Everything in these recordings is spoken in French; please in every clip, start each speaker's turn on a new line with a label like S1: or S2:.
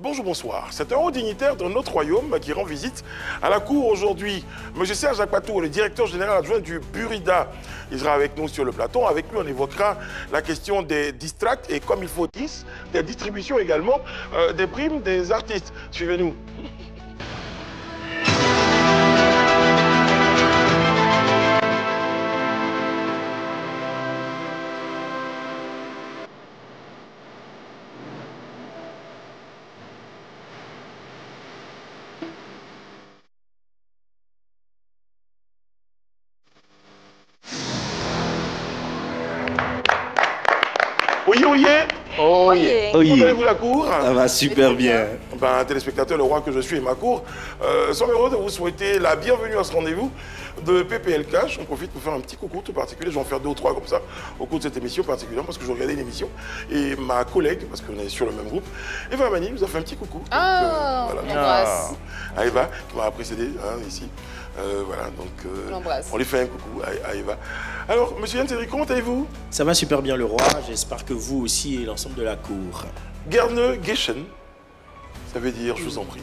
S1: Bonjour, bonsoir. C'est un haut dignitaire de notre royaume qui rend visite à la cour aujourd'hui. Monsieur Serge Akpatou, le directeur général adjoint du Burida. Il sera avec nous sur le plateau. Avec lui, on évoquera la question des distracts et, comme il faut dire, des distributions également des primes des artistes. Suivez-nous. Oyez, oyez.
S2: Oyez.
S1: Comment allez-vous la cour?
S3: Ça va super bien.
S1: Ben, téléspectateurs, le roi que je suis et ma cour sont heureux de vous souhaiter la bienvenue à ce rendez-vous de PPLK. J'en profite pour faire un petit coucou tout particulier. Je vais en faire 2 ou 3 comme ça au cours de cette émission particulièrement parce que je regardais une émission et ma collègue, parce qu'on est sur le même groupe, Eva Mani nous a fait un petit coucou. Donc, voilà. Eva qui m'a précédé ici. Voilà, donc on lui fait un coucou à Eva. Alors, monsieur Yann Cédric, comment allez-vous?
S3: Ça va super bien le roi, j'espère que vous aussi et l'ensemble de la cour.
S1: Gerne Geschen, ça veut dire je vous en prie.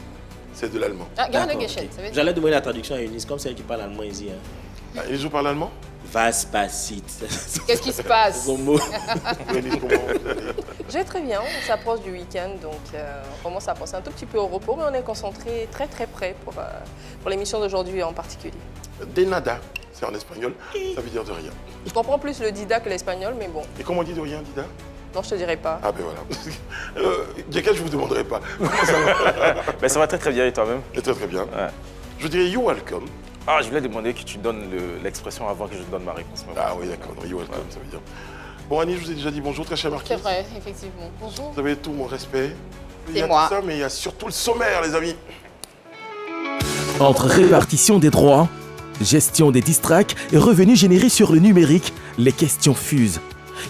S1: C'est de l'allemand.
S2: Ah, Gerne Geschen, ça veut dire...
S3: J'allais demander la traduction à Eunice, comme celle qui parle allemand ici.
S1: Ah, Eunice, vous parlez allemand?
S3: Was passiert?
S2: Qu'est-ce qui se passe?
S3: Son mot.
S2: Je vais très bien, on s'approche du week-end, donc on commence à penser un tout petit peu au repos, mais on est concentré très près pour l'émission d'aujourd'hui en particulier.
S1: De nada, c'est en espagnol, ça veut dire de rien.
S2: Je comprends plus le dida que l'espagnol, mais bon.
S1: Et comment on dit de rien, Dida?
S2: Non, je te dirai pas.
S1: Ah ben voilà. Diekel, je vous demanderai pas. Comment ça va?
S4: Ben, ça va très bien et toi-même?
S1: Très bien.
S4: Ouais.
S1: Je dirais you welcome.
S4: Ah, je voulais demander que tu donnes l'expression avant que je te donne ma réponse.
S1: Ah oui, d'accord, you welcome, ça veut dire. Bon, Annie, je vous ai déjà dit bonjour, très cher Marquis.
S2: C'est vrai, effectivement. Bonjour.
S1: Vous avez tout mon respect. Il y a
S2: moi.
S1: tout ça, mais il y a surtout le sommaire, les amis.
S5: Entre répartition des droits, gestion des distracts et revenus générés sur le numérique, les questions fusent.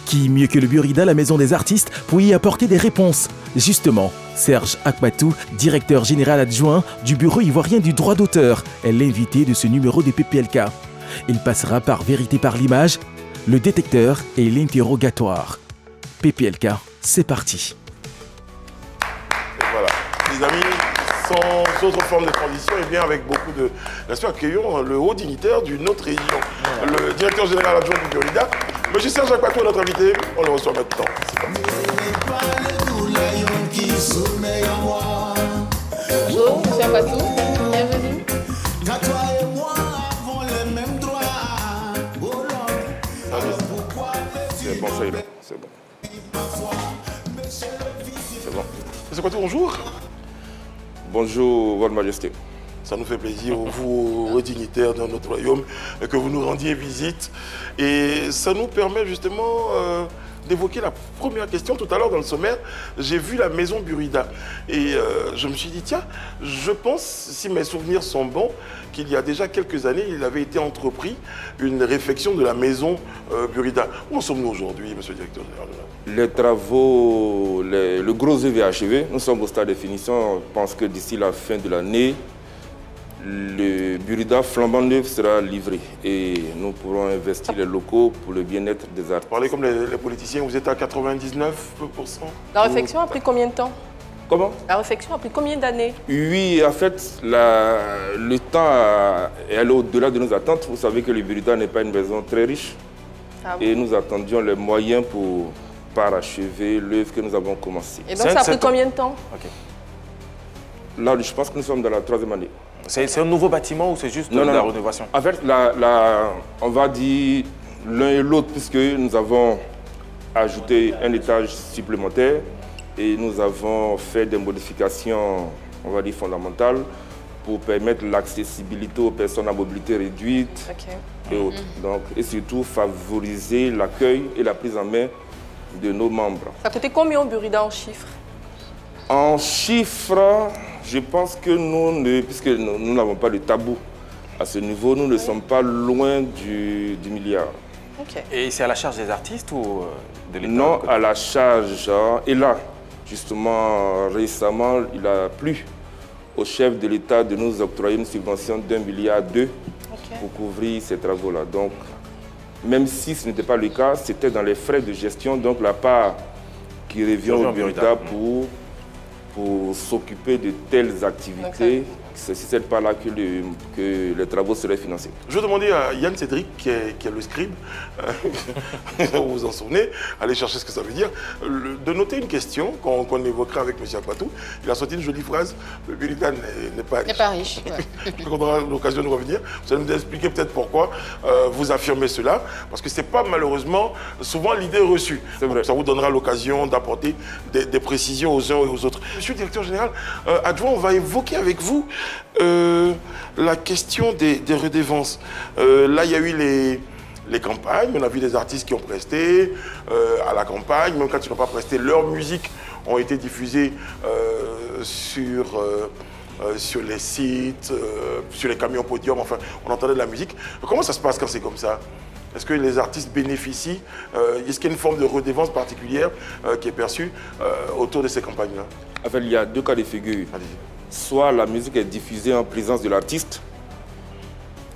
S5: Qui mieux que le Burida, la maison des artistes, pour y apporter des réponses? Justement, Serge Akpatou, directeur général adjoint du bureau ivoirien du droit d'auteur, est l'invité de ce numéro de PPLK. Il passera par vérité par l'image, le détecteur et l'interrogatoire. PPLK, c'est parti.
S1: Et voilà, les amis, sans autre forme de transition, et bien avec beaucoup de respect, accueillons le haut dignitaire d'une autre région, le directeur général adjoint du Burida, monsieur Serge Akpatou, notre invité. On le reçoit maintenant. C'est parti.
S2: Bonjour, monsieur Akpatou. Bienvenue.
S4: C'est bon, ça y est, c'est bon. C'est bon.
S1: Monsieur Akpatou, bonjour.
S4: Bonjour, Votre Majesté.
S1: Ça nous fait plaisir, vous, aux dignitaires de notre royaume, que vous nous rendiez visite. Et ça nous permet justement d'évoquer la première question. Tout à l'heure, dans le sommaire, j'ai vu la maison Burida. Et je me suis dit, tiens, je pense, si mes souvenirs sont bons, qu'il y a déjà quelques années, il avait été entrepris une réfection de la maison Burida. Où en sommes-nous aujourd'hui, monsieur le directeur général?
S6: Les travaux, le gros œuvre est achevé. Nous sommes au stade de finition. Je pense que d'ici la fin de l'année, le Burida flambant neuf sera livré et nous pourrons investir les locaux pour le bien-être des artistes.
S1: Vous parlez comme les politiciens, vous êtes à 99%?
S2: La réflexion a pris combien de temps?
S6: Comment?
S2: La réflexion a pris combien d'années?
S6: Oui, en fait, le temps est allé au-delà de nos attentes. Vous savez que le Burida n'est pas une maison très riche.
S2: Ah bon?
S6: Et nous attendions les moyens pour parachever l'œuvre que nous avons commencée.
S2: Et donc ça a pris combien de temps?
S4: Ok.
S6: Là, je pense que nous sommes dans la 3e année.
S4: C'est un nouveau bâtiment ou c'est juste de la rénovation?
S6: En fait, on va dire l'un et l'autre, puisque nous avons ajouté un étage supplémentaire et nous avons fait des modifications, on va dire, fondamentales pour permettre l'accessibilité aux personnes à mobilité réduite et autres. Donc, et surtout favoriser l'accueil et la prise en main de nos membres.
S2: Ça a coûté combien au Burida en chiffres?
S6: En chiffres, je pense que nous, puisque nous n'avons pas de tabou à ce niveau, nous ne sommes pas loin du milliard.
S2: Okay.
S4: Et c'est à la charge des artistes ou de l'État?
S6: Non, à la charge. Et là, justement, récemment, il a plu au chef de l'État de nous octroyer une subvention d'1,2 milliard pour couvrir ces travaux-là. Donc, même si ce n'était pas le cas, c'était dans les frais de gestion, donc la part qui revient au Burida pour pour s'occuper de telles activités. C'est sur cette part-là que les travaux seraient financés.
S1: Je vais demander à Yann Cédric, qui est le scribe, vous vous en souvenez, allez chercher ce que ça veut dire, de noter une question qu'on évoquera avec M. Akpatou. Il a sorti une jolie phrase, le bulletin n'est pas riche.
S7: N'est pas riche, ouais.
S1: On aura l'occasion de revenir. Vous allez nous expliquer peut-être pourquoi vous affirmez cela, parce que ce n'est pas malheureusement souvent l'idée reçue. Donc, ça vous donnera l'occasion d'apporter des précisions aux uns et aux autres. Monsieur le directeur général, adjoint, on va évoquer avec vous la question des redevances. Là, il y a eu les campagnes, on a vu des artistes qui ont presté à la campagne, même quand ils n'ont pas presté, leurs musiques ont été diffusées sur les sites, sur les camions podium, enfin, on entendait de la musique. Comment ça se passe quand c'est comme ça? Est-ce que les artistes bénéficient? Est-ce qu'il y a une forme de redevance particulière qui est perçue autour de ces campagnes-là?
S6: En fait, il y a deux cas de figure. Soit la musique est diffusée en présence de l'artiste,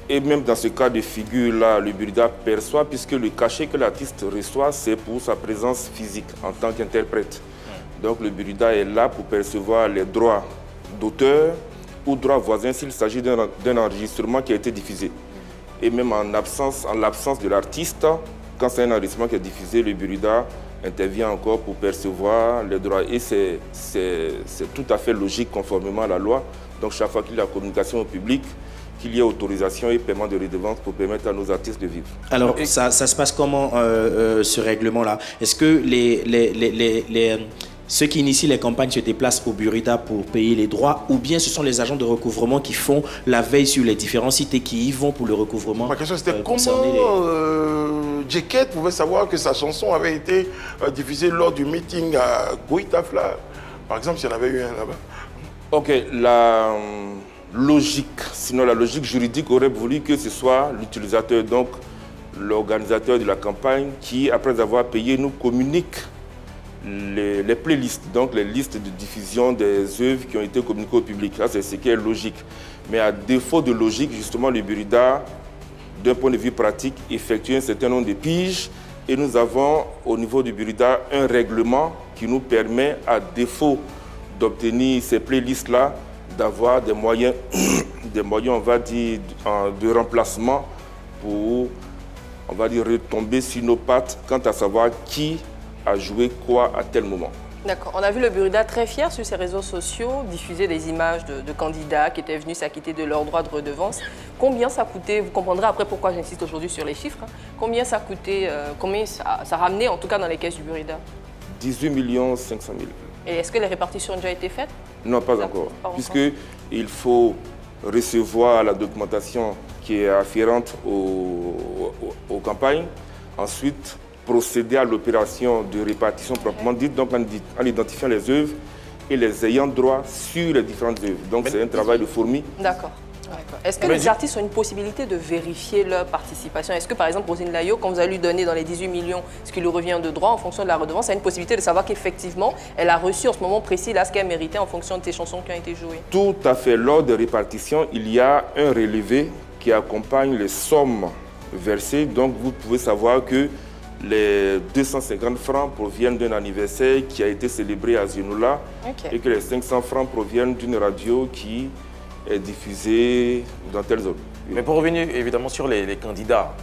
S6: et même dans ce cas de figure-là, le Burida perçoit, puisque le cachet que l'artiste reçoit, c'est pour sa présence physique en tant qu'interprète. Donc le Burida est là pour percevoir les droits d'auteur ou droits voisins s'il s'agit d'un enregistrement qui a été diffusé. Et même en l'absence de l'artiste, quand c'est un enregistrement qui est diffusé, le Burida intervient encore pour percevoir les droits. Et c'est tout à fait logique conformément à la loi. Donc chaque fois qu'il y a communication au public, qu'il y ait autorisation et paiement de redevance pour permettre à nos artistes de vivre.
S3: Alors, ça se passe comment ce règlement-là? Est-ce que ceux qui initient les campagnes se déplacent au Burida pour payer les droits, ou bien ce sont les agents de recouvrement qui font la veille sur les différents sites et qui y vont pour le recouvrement?
S1: Ma question c'était comment Djeket pouvait savoir que sa chanson avait été diffusée lors du meeting à Goïtafla, par exemple, s'il y en avait eu un là-bas?
S6: Ok, la logique, sinon la logique juridique aurait voulu que ce soit l'utilisateur, donc l'organisateur de la campagne, qui, après avoir payé, nous communique les playlists, donc les listes de diffusion des œuvres qui ont été communiquées au public. Ça, c'est ce qui est logique. Mais à défaut de logique, justement, le Burida, d'un point de vue pratique, effectue un certain nombre de piges. Et nous avons, au niveau du Burida, un règlement qui nous permet, à défaut d'obtenir ces playlists-là, d'avoir des moyens, on va dire, de remplacement pour, on va dire, retomber sur nos pattes quant à savoir qui a joué quoi à tel moment.
S2: D'accord. On a vu le Burida très fier sur ses réseaux sociaux diffuser des images de candidats qui étaient venus s'acquitter de leurs droits de redevance. Combien ça coûtait? Vous comprendrez après pourquoi j'insiste aujourd'hui sur les chiffres. Combien ça coûtait, combien ça ramenait en tout cas dans les caisses du Burida?
S6: 18 500 000.
S2: Et est-ce que les répartitions ont déjà été faites?
S6: Non, pas encore. Puisqu'il faut recevoir la documentation qui est afférente aux campagnes. Ensuite, procéder à l'opération de répartition proprement dite, donc en identifiant les œuvres et les ayants droit sur les différentes œuvres. Donc c'est un travail de fourmi.
S2: D'accord. Est-ce que les artistes ont une possibilité de vérifier leur participation? Est-ce que par exemple Rosine Layo, quand vous allez lui donner dans les 18 millions ce qui lui revient de droit en fonction de la redevance, a une possibilité de savoir qu'effectivement elle a reçu en ce moment précis là ce qu'elle méritait en fonction de tes chansons qui ont été jouées?
S6: Tout à fait. Lors de répartition, il y a un relevé qui accompagne les sommes versées. Donc vous pouvez savoir que les 250 francs proviennent d'un anniversaire qui a été célébré à Zinoula et que les 500 francs proviennent d'une radio qui est diffusée dans telle zone.
S4: Mais pour revenir évidemment sur les candidats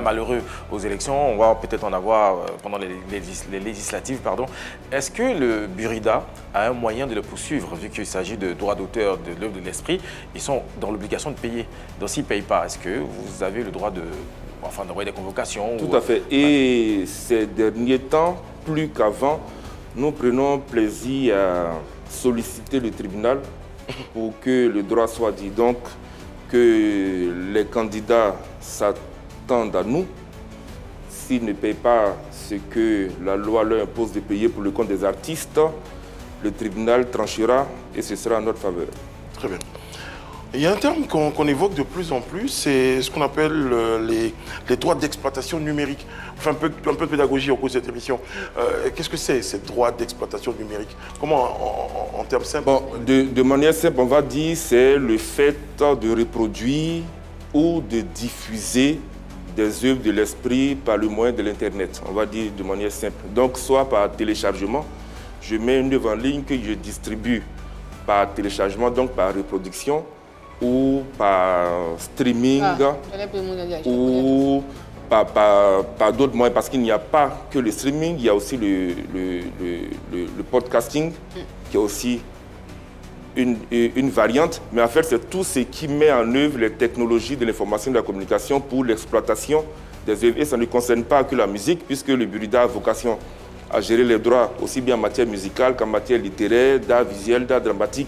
S4: malheureux aux élections, on va peut-être en avoir pendant les législatives, pardon. Est-ce que le Burida a un moyen de le poursuivre, vu qu'il s'agit de droits d'auteur de l'œuvre de l'esprit? Ils sont dans l'obligation de payer. Donc s'ils ne payent pas, est-ce que vous avez le droit d'envoyer des convocations?
S6: Tout à fait. Et ces derniers temps, plus qu'avant, nous prenons plaisir à solliciter le tribunal pour que le droit soit dit. Donc, que les candidats s'attendent à nous. S'ils ne payent pas ce que la loi leur impose de payer pour le compte des artistes, le tribunal tranchera et ce sera en notre faveur.
S1: Très bien. Il y a un terme qu'on évoque de plus en plus, c'est ce qu'on appelle les droits d'exploitation numérique. Enfin, un peu de pédagogie au cours de cette émission. Qu'est-ce que c'est, ces droits d'exploitation numérique? Comment, en termes simples?
S6: Bon, de manière simple, on va dire c'est le fait de reproduire ou de diffuser des œuvres de l'esprit par le moyen de l'Internet. On va dire de manière simple. Donc, soit par téléchargement. je mets une œuvre en ligne que je distribue par téléchargement, donc par reproduction, ou par streaming, ou par d'autres moyens, parce qu'il n'y a pas que le streaming, il y a aussi le podcasting, qui est aussi une variante. Mais en fait, c'est tout ce qui met en œuvre les technologies de l'information et de la communication pour l'exploitation des œuvres. Et ça ne concerne pas que la musique, puisque le Burida a vocation à gérer les droits aussi bien en matière musicale qu'en matière littéraire, d'art visuel, d'art dramatique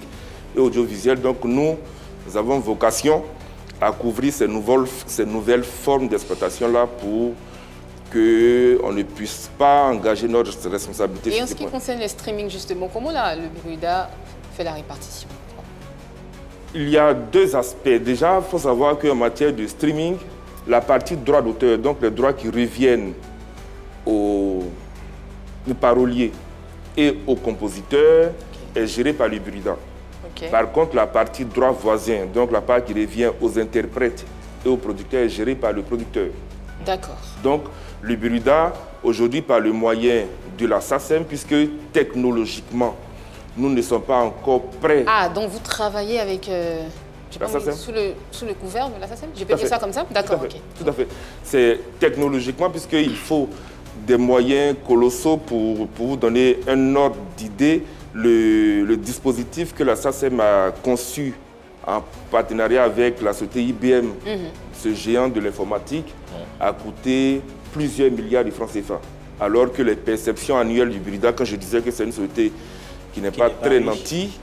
S6: et audiovisuel. Donc nous avons vocation à couvrir ces nouvelles formes d'exploitation-là pour qu'on ne puisse pas engager notre responsabilité.
S7: Et en ce qui concerne les streamings, justement, comment le Burida fait la répartition?
S6: Il y a deux aspects. Déjà, il faut savoir qu'en matière de streaming, la partie droit d'auteur, donc les droits qui reviennent aux paroliers et aux compositeurs, est gérée par le Burida. Okay. Par contre, la partie droit voisin, donc la part qui revient aux interprètes et aux producteurs, est gérée par le producteur.
S7: D'accord.
S6: Donc, le Burida, aujourd'hui, par le moyen de la SACEM, puisque technologiquement, nous ne sommes pas encore prêts.
S7: Ah, donc vous travaillez avec... sous le couvert de la SACEM? Je peux dire ça comme ça? D'accord, ok.
S6: Tout à fait. C'est technologiquement, puisqu'il faut des moyens colossaux pour vous donner un ordre d'idée. Le dispositif que la SACEM a conçu en partenariat avec la société IBM, ce géant de l'informatique, a coûté plusieurs milliards de francs CFA. Alors que les perceptions annuelles du Burida, quand je disais que c'est une société qui n'est pas très nantie,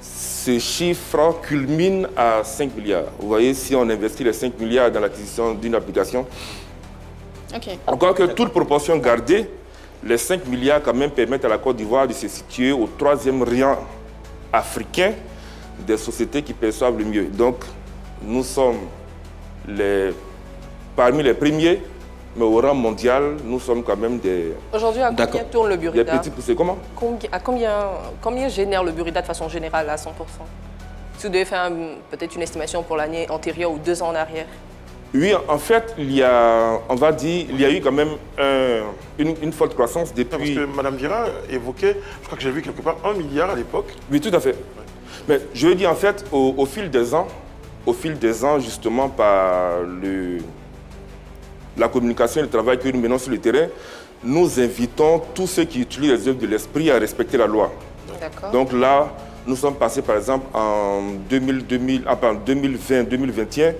S6: ce chiffre culmine à 5 milliards. Vous voyez, si on investit les 5 milliards dans l'acquisition d'une application, encore que toute proportion gardée, les 5 milliards quand même permettent à la Côte d'Ivoire de se situer au 3e rang africain des sociétés qui perçoivent le mieux. Donc, nous sommes parmi les premiers, mais au rang mondial, nous sommes quand même des...
S2: Aujourd'hui, à combien tourne le Burida?
S6: Des petits poussés, comment?
S2: À combien génère le Burida de façon générale à 100%? Si vous devez faire peut-être une estimation pour l'année antérieure ou 2 ans en arrière.
S6: Oui, en fait, il y a eu quand même une forte croissance depuis...
S1: Parce que Mme Vira évoquait, je crois que j'ai vu quelque part, 1 milliard à l'époque.
S6: Oui, tout à fait. Mais je veux dire, en fait, au fil des ans, justement, par la communication et le travail que nous menons sur le terrain, nous invitons tous ceux qui utilisent les œuvres de l'esprit à respecter la loi. Donc là, nous sommes passés, par exemple, en 2020-2021,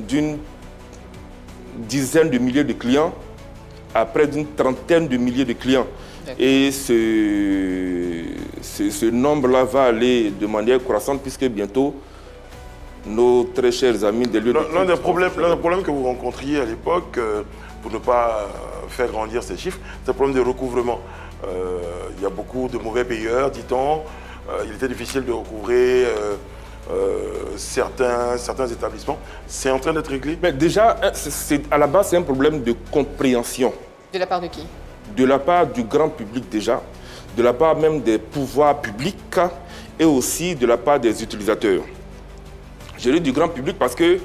S6: d'une dizaine de milliers de clients à près d'une trentaine de milliers de clients. Et ce nombre-là va aller de manière croissante puisque bientôt, nos très chers amis des lieux de culte...
S1: L'un des problèmes que vous rencontriez à l'époque, pour ne pas faire grandir ces chiffres, c'est le problème de recouvrement. Il y a beaucoup de mauvais payeurs, dit-on. Il était difficile de recouvrer certains établissements. C'est en train d'être réglé?
S6: Mais déjà, à la base, c'est un problème de compréhension.
S7: De la part de qui?
S6: De la part du grand public déjà, de la part même des pouvoirs publics et aussi de la part des utilisateurs. Je dis du grand public parce que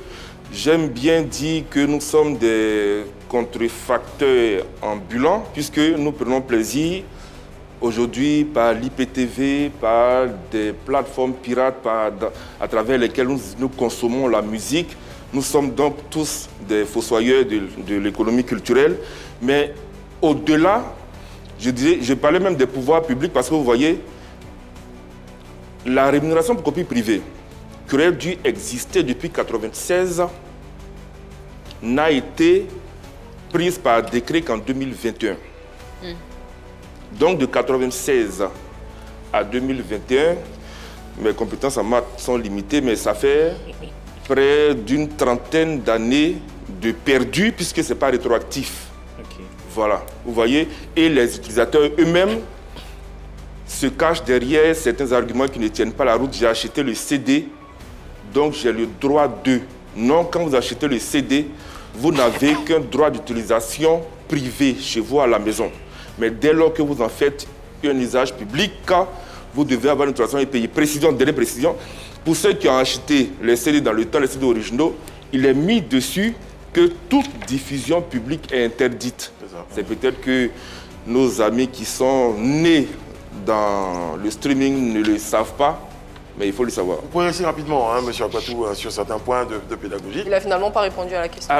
S6: j'aime bien dire que nous sommes des contrefacteurs ambulants puisque nous prenons plaisir aujourd'hui par l'IPTV, par des plateformes pirates à travers lesquelles nous consommons la musique. Nous sommes donc tous des fossoyeurs de l'économie culturelle. Mais au-delà, je parlais même des pouvoirs publics parce que vous voyez, la rémunération pour copie privée, qui aurait dû exister depuis 1996, n'a été prise par décret qu'en 2021. Donc de 1996 à 2021, mes compétences en maths sont limitées, mais ça fait près d'une trentaine d'années de perdu puisque ce n'est pas rétroactif. Voilà, vous voyez, et les utilisateurs eux-mêmes se cachent derrière certains arguments qui ne tiennent pas la route. J'ai acheté le CD, donc j'ai le droit de. Non, quand vous achetez le CD, vous n'avez qu'un droit d'utilisation privé chez vous à la maison. Mais dès lors que vous en faites un usage public, vous devez avoir une utilisation et payer. Précision, dernière précision, pour ceux qui ont acheté les CD dans le temps, les CD originaux, il est mis dessus que toute diffusion publique est interdite. C'est peut-être que nos amis qui sont nés dans le streaming ne le savent pas, mais il faut le savoir.
S1: Vous pouvez réussir rapidement, hein, monsieur Akwatou, sur certains points de pédagogie.
S2: Il n'a finalement pas répondu à la question.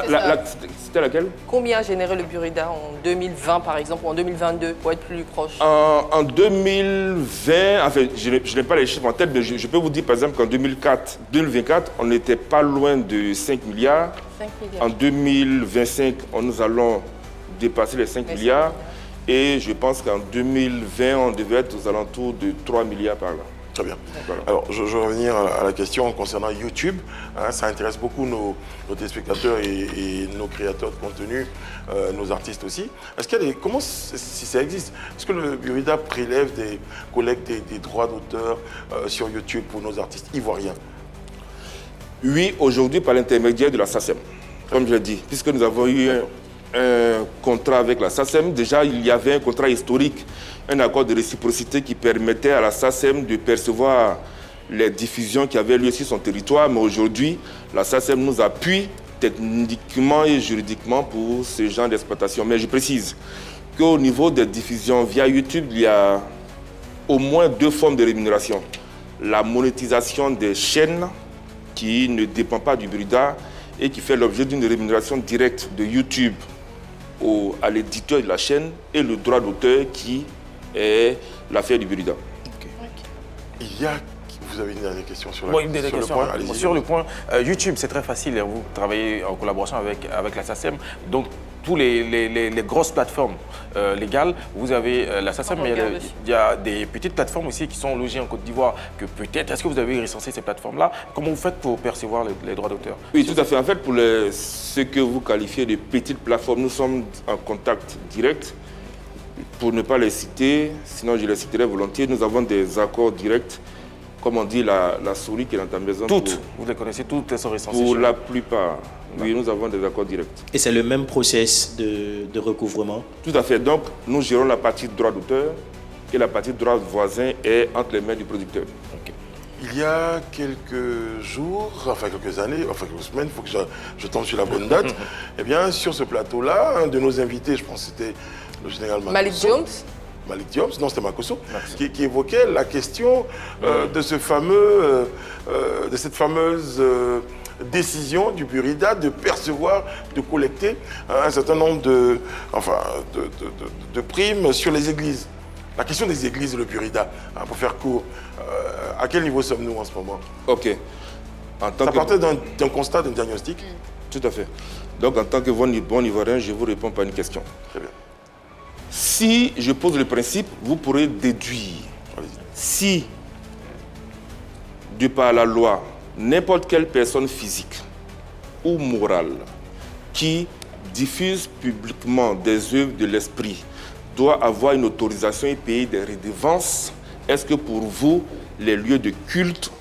S6: C'était laquelle?
S2: Combien a généré le Burida en 2020, par exemple, ou en 2022, pour être plus proche?
S6: En 2020, enfin, je n'ai pas les chiffres en tête, mais je peux vous dire, par exemple, qu'en 2024, on n'était pas loin de 5 milliards.
S2: 5 milliards.
S6: En 2025, nous allons dépasser les 5 milliards. Et je pense qu'en 2020, on devait être aux alentours de 3 milliards par là.
S1: Très bien. Voilà. Alors, je vais revenir à la question concernant YouTube. Hein, ça intéresse beaucoup nos téléspectateurs et nos créateurs de contenu, nos artistes aussi. Est-ce qu'il y a comment, si ça existe, est-ce que le Burida collecte des droits d'auteur sur YouTube pour nos artistes ivoiriens?
S6: Oui, aujourd'hui, par l'intermédiaire de la SACEM, comme je l'ai dit, puisque nous avons eu un contrat avec la SACEM. Déjà, il y avait un contrat historique, un accord de réciprocité qui permettait à la SACEM de percevoir les diffusions qui avaient lieu sur son territoire. Mais aujourd'hui, la SACEM nous appuie techniquement et juridiquement pour ce genre d'exploitation. Mais je précise qu'au niveau des diffusions via YouTube, il y a au moins 2 formes de rémunération. La monétisation des chaînes qui ne dépend pas du Burida et qui fait l'objet d'une rémunération directe de YouTube à l'éditeur de la chaîne, et le droit d'auteur qui est l'affaire du Burida.
S1: Vous avez une dernière question sur,
S4: sur le point. YouTube, c'est très facile. Vous travaillez en collaboration avec la SACEM. Donc, tous les grosses plateformes légales, vous avez la SACEM, mais il y a des petites plateformes aussi qui sont logées en Côte d'Ivoire que peut-être, est-ce que vous avez recensé ces plateformes-là? Comment vous faites pour percevoir les droits d'auteur?
S6: Oui, tout à fait. En fait, pour ce que vous qualifiez de petites plateformes, nous sommes en contact direct. Pour ne pas les citer, sinon je les citerai volontiers, nous avons des accords directs. Comme on dit, la souris qui est dans ta maison.
S4: Toutes, vous les connaissez, toutes elles sont recensées?
S6: Pour la plupart, oui, nous avons des accords directs.
S3: Et c'est le même process de recouvrement?
S6: Tout à fait. Donc, nous gérons la partie droit d'auteur et la partie droit voisin est entre les mains du producteur.
S3: Okay.
S1: Il y a quelques jours, enfin quelques années, enfin quelques semaines, il faut que je tombe sur la bonne date, eh bien, sur ce plateau-là, un de nos invités, je pense que c'était le général
S2: Malik Jones.
S1: Malik Diop, non c'était Makosso, qui évoquait la question de cette fameuse décision du Burida de percevoir, de collecter un certain nombre de primes sur les églises. La question des églises et le Burida, pour faire court, à quel niveau sommes-nous en ce moment?
S6: Ok.
S1: Ça partait d'un constat, d'un diagnostic?
S6: Tout à fait. Donc en tant que bon Ivoirien, je vous réponds par une question.
S1: Très bien.
S6: Si je pose le principe, vous pourrez déduire. Si, de par la loi, n'importe quelle personne physique ou morale qui diffuse publiquement des œuvres de l'esprit doit avoir une autorisation et payer des redevances, est-ce que pour vous, les lieux de culte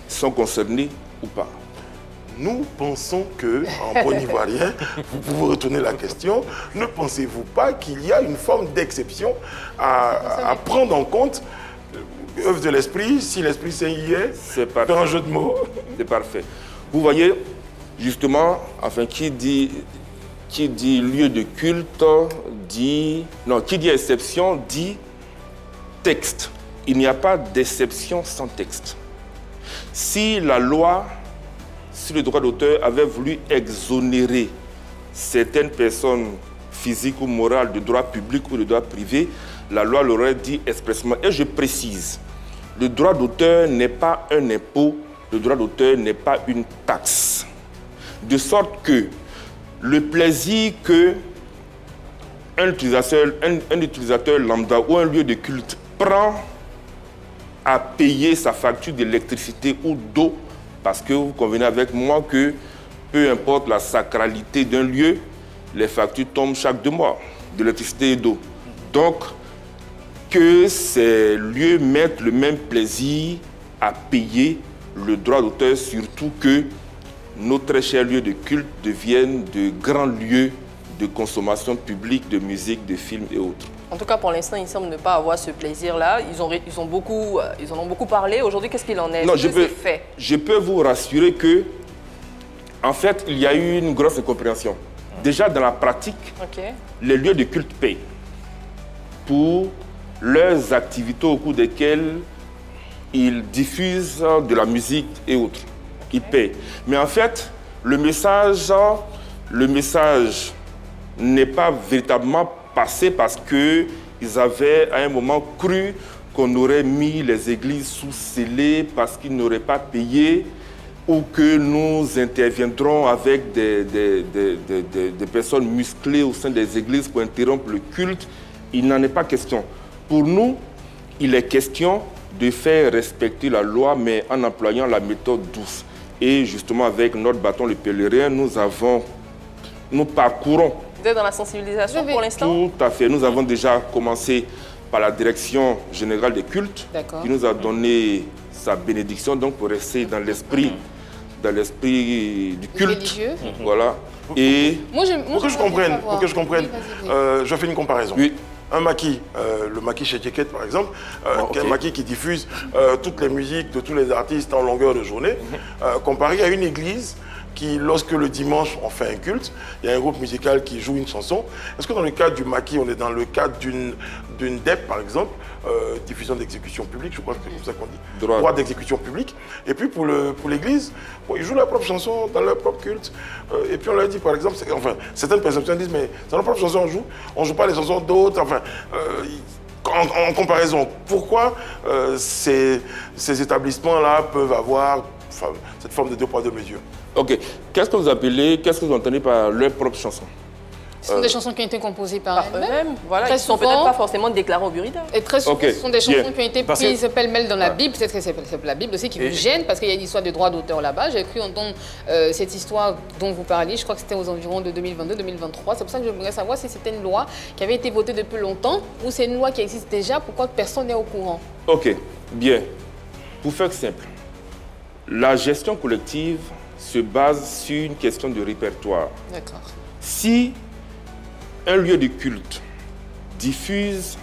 S6: sont concernés ou pas?
S1: Nous pensons que, en bon ivoirien, vous pouvez retourner la question, ne pensez-vous pas qu'il y a une forme d'exception à prendre en compte œuvre de l'esprit, si l'esprit saint y est, faire un jeu de mots?
S6: C'est parfait. Vous voyez, justement, enfin, qui dit lieu de culte, qui dit exception, dit texte. Il n'y a pas d'exception sans texte. Si la loi, si le droit d'auteur avait voulu exonérer certaines personnes physiques ou morales de droit public ou de droit privé, la loi l'aurait dit expressément. Et je précise, le droit d'auteur n'est pas un impôt, le droit d'auteur n'est pas une taxe. De sorte que le plaisir que un utilisateur lambda ou un lieu de culte prend à payer sa facture d'électricité ou d'eau, parce que vous convenez avec moi que peu importe la sacralité d'un lieu, les factures tombent chaque 2 mois d'électricité et d'eau. Donc, que ces lieux mettent le même plaisir à payer le droit d'auteur, surtout que nos très chers lieux de culte deviennent de grands lieux de consommation publique, de musique, de films et autres.
S2: En tout cas, pour l'instant, il semble ne pas avoir ce plaisir-là. Ils en ont beaucoup parlé. Aujourd'hui, qu'est-ce qu'il en est?
S6: Non, je peux vous rassurer que, en fait, il y a eu une grosse incompréhension. Déjà, dans la pratique, les lieux de culte payent. pour leurs activités au cours desquelles ils diffusent de la musique et autres. Ils paient. Mais en fait, le message n'est pas véritablement passé parce qu'ils avaient à un moment cru qu'on aurait mis les églises sous scellé parce qu'ils n'auraient pas payé ou que nous interviendrons avec des personnes musclées au sein des églises pour interrompre le culte. Il n'en est pas question. Pour nous, il est question de faire respecter la loi, mais en employant la méthode douce. Et justement, avec notre bâton, le pèlerin, nous parcourons.
S2: Vous êtes dans la sensibilisation pour l'instant?
S6: Tout à fait. Nous avons déjà commencé par la direction générale des cultes, qui nous a donné sa bénédiction, donc pour rester dans l'esprit du culte. Religieux. Voilà. Et
S1: pour que je comprenne, je fais une comparaison.
S6: Oui.
S1: Un maquis, le maquis chez Ticket par exemple, qui est un maquis qui diffuse toutes les musiques de tous les artistes en longueur de journée, comparé à une église qui, lorsque le dimanche on fait un culte, il y a un groupe musical qui joue une chanson. Est-ce que dans le cadre du maquis, on est dans le cadre d'une DEP par exemple, diffusion d'exécution publique, je crois que c'est comme ça qu'on dit, droit d'exécution publique. Et puis pour l'église, bon, ils jouent leur propre chanson dans leur propre culte. Et puis on leur dit par exemple, enfin certaines perceptions disent mais dans leur propre chanson on joue pas les chansons d'autres. Enfin, en comparaison, pourquoi ces établissements-là peuvent avoir cette forme de deux poids deux mesures?
S6: Ok. Qu'est-ce que vous entendez par leur propre chanson?
S7: Ce sont des chansons qui ont été composées par elles-mêmes.
S2: Voilà, qui ne sont peut-être pas forcément déclarées au Burida.
S7: Et très souvent, ce sont des chansons qui ont été prises pêle-mêle dans la Bible. Peut-être que c'est la Bible aussi qui vous gêne, parce qu'il y a une histoire de droit d'auteur là-bas. J'ai cru entendre cette histoire dont vous parliez, je crois que c'était aux environs de 2022-2023. C'est pour ça que je voudrais savoir si c'était une loi qui avait été votée depuis longtemps ou c'est une loi qui existe déjà, pourquoi personne n'est au courant.
S6: Ok, bien. Pour faire simple, la gestion collective se base sur une question de répertoire.
S7: D'accord.
S6: Si un lieu de culte diffuse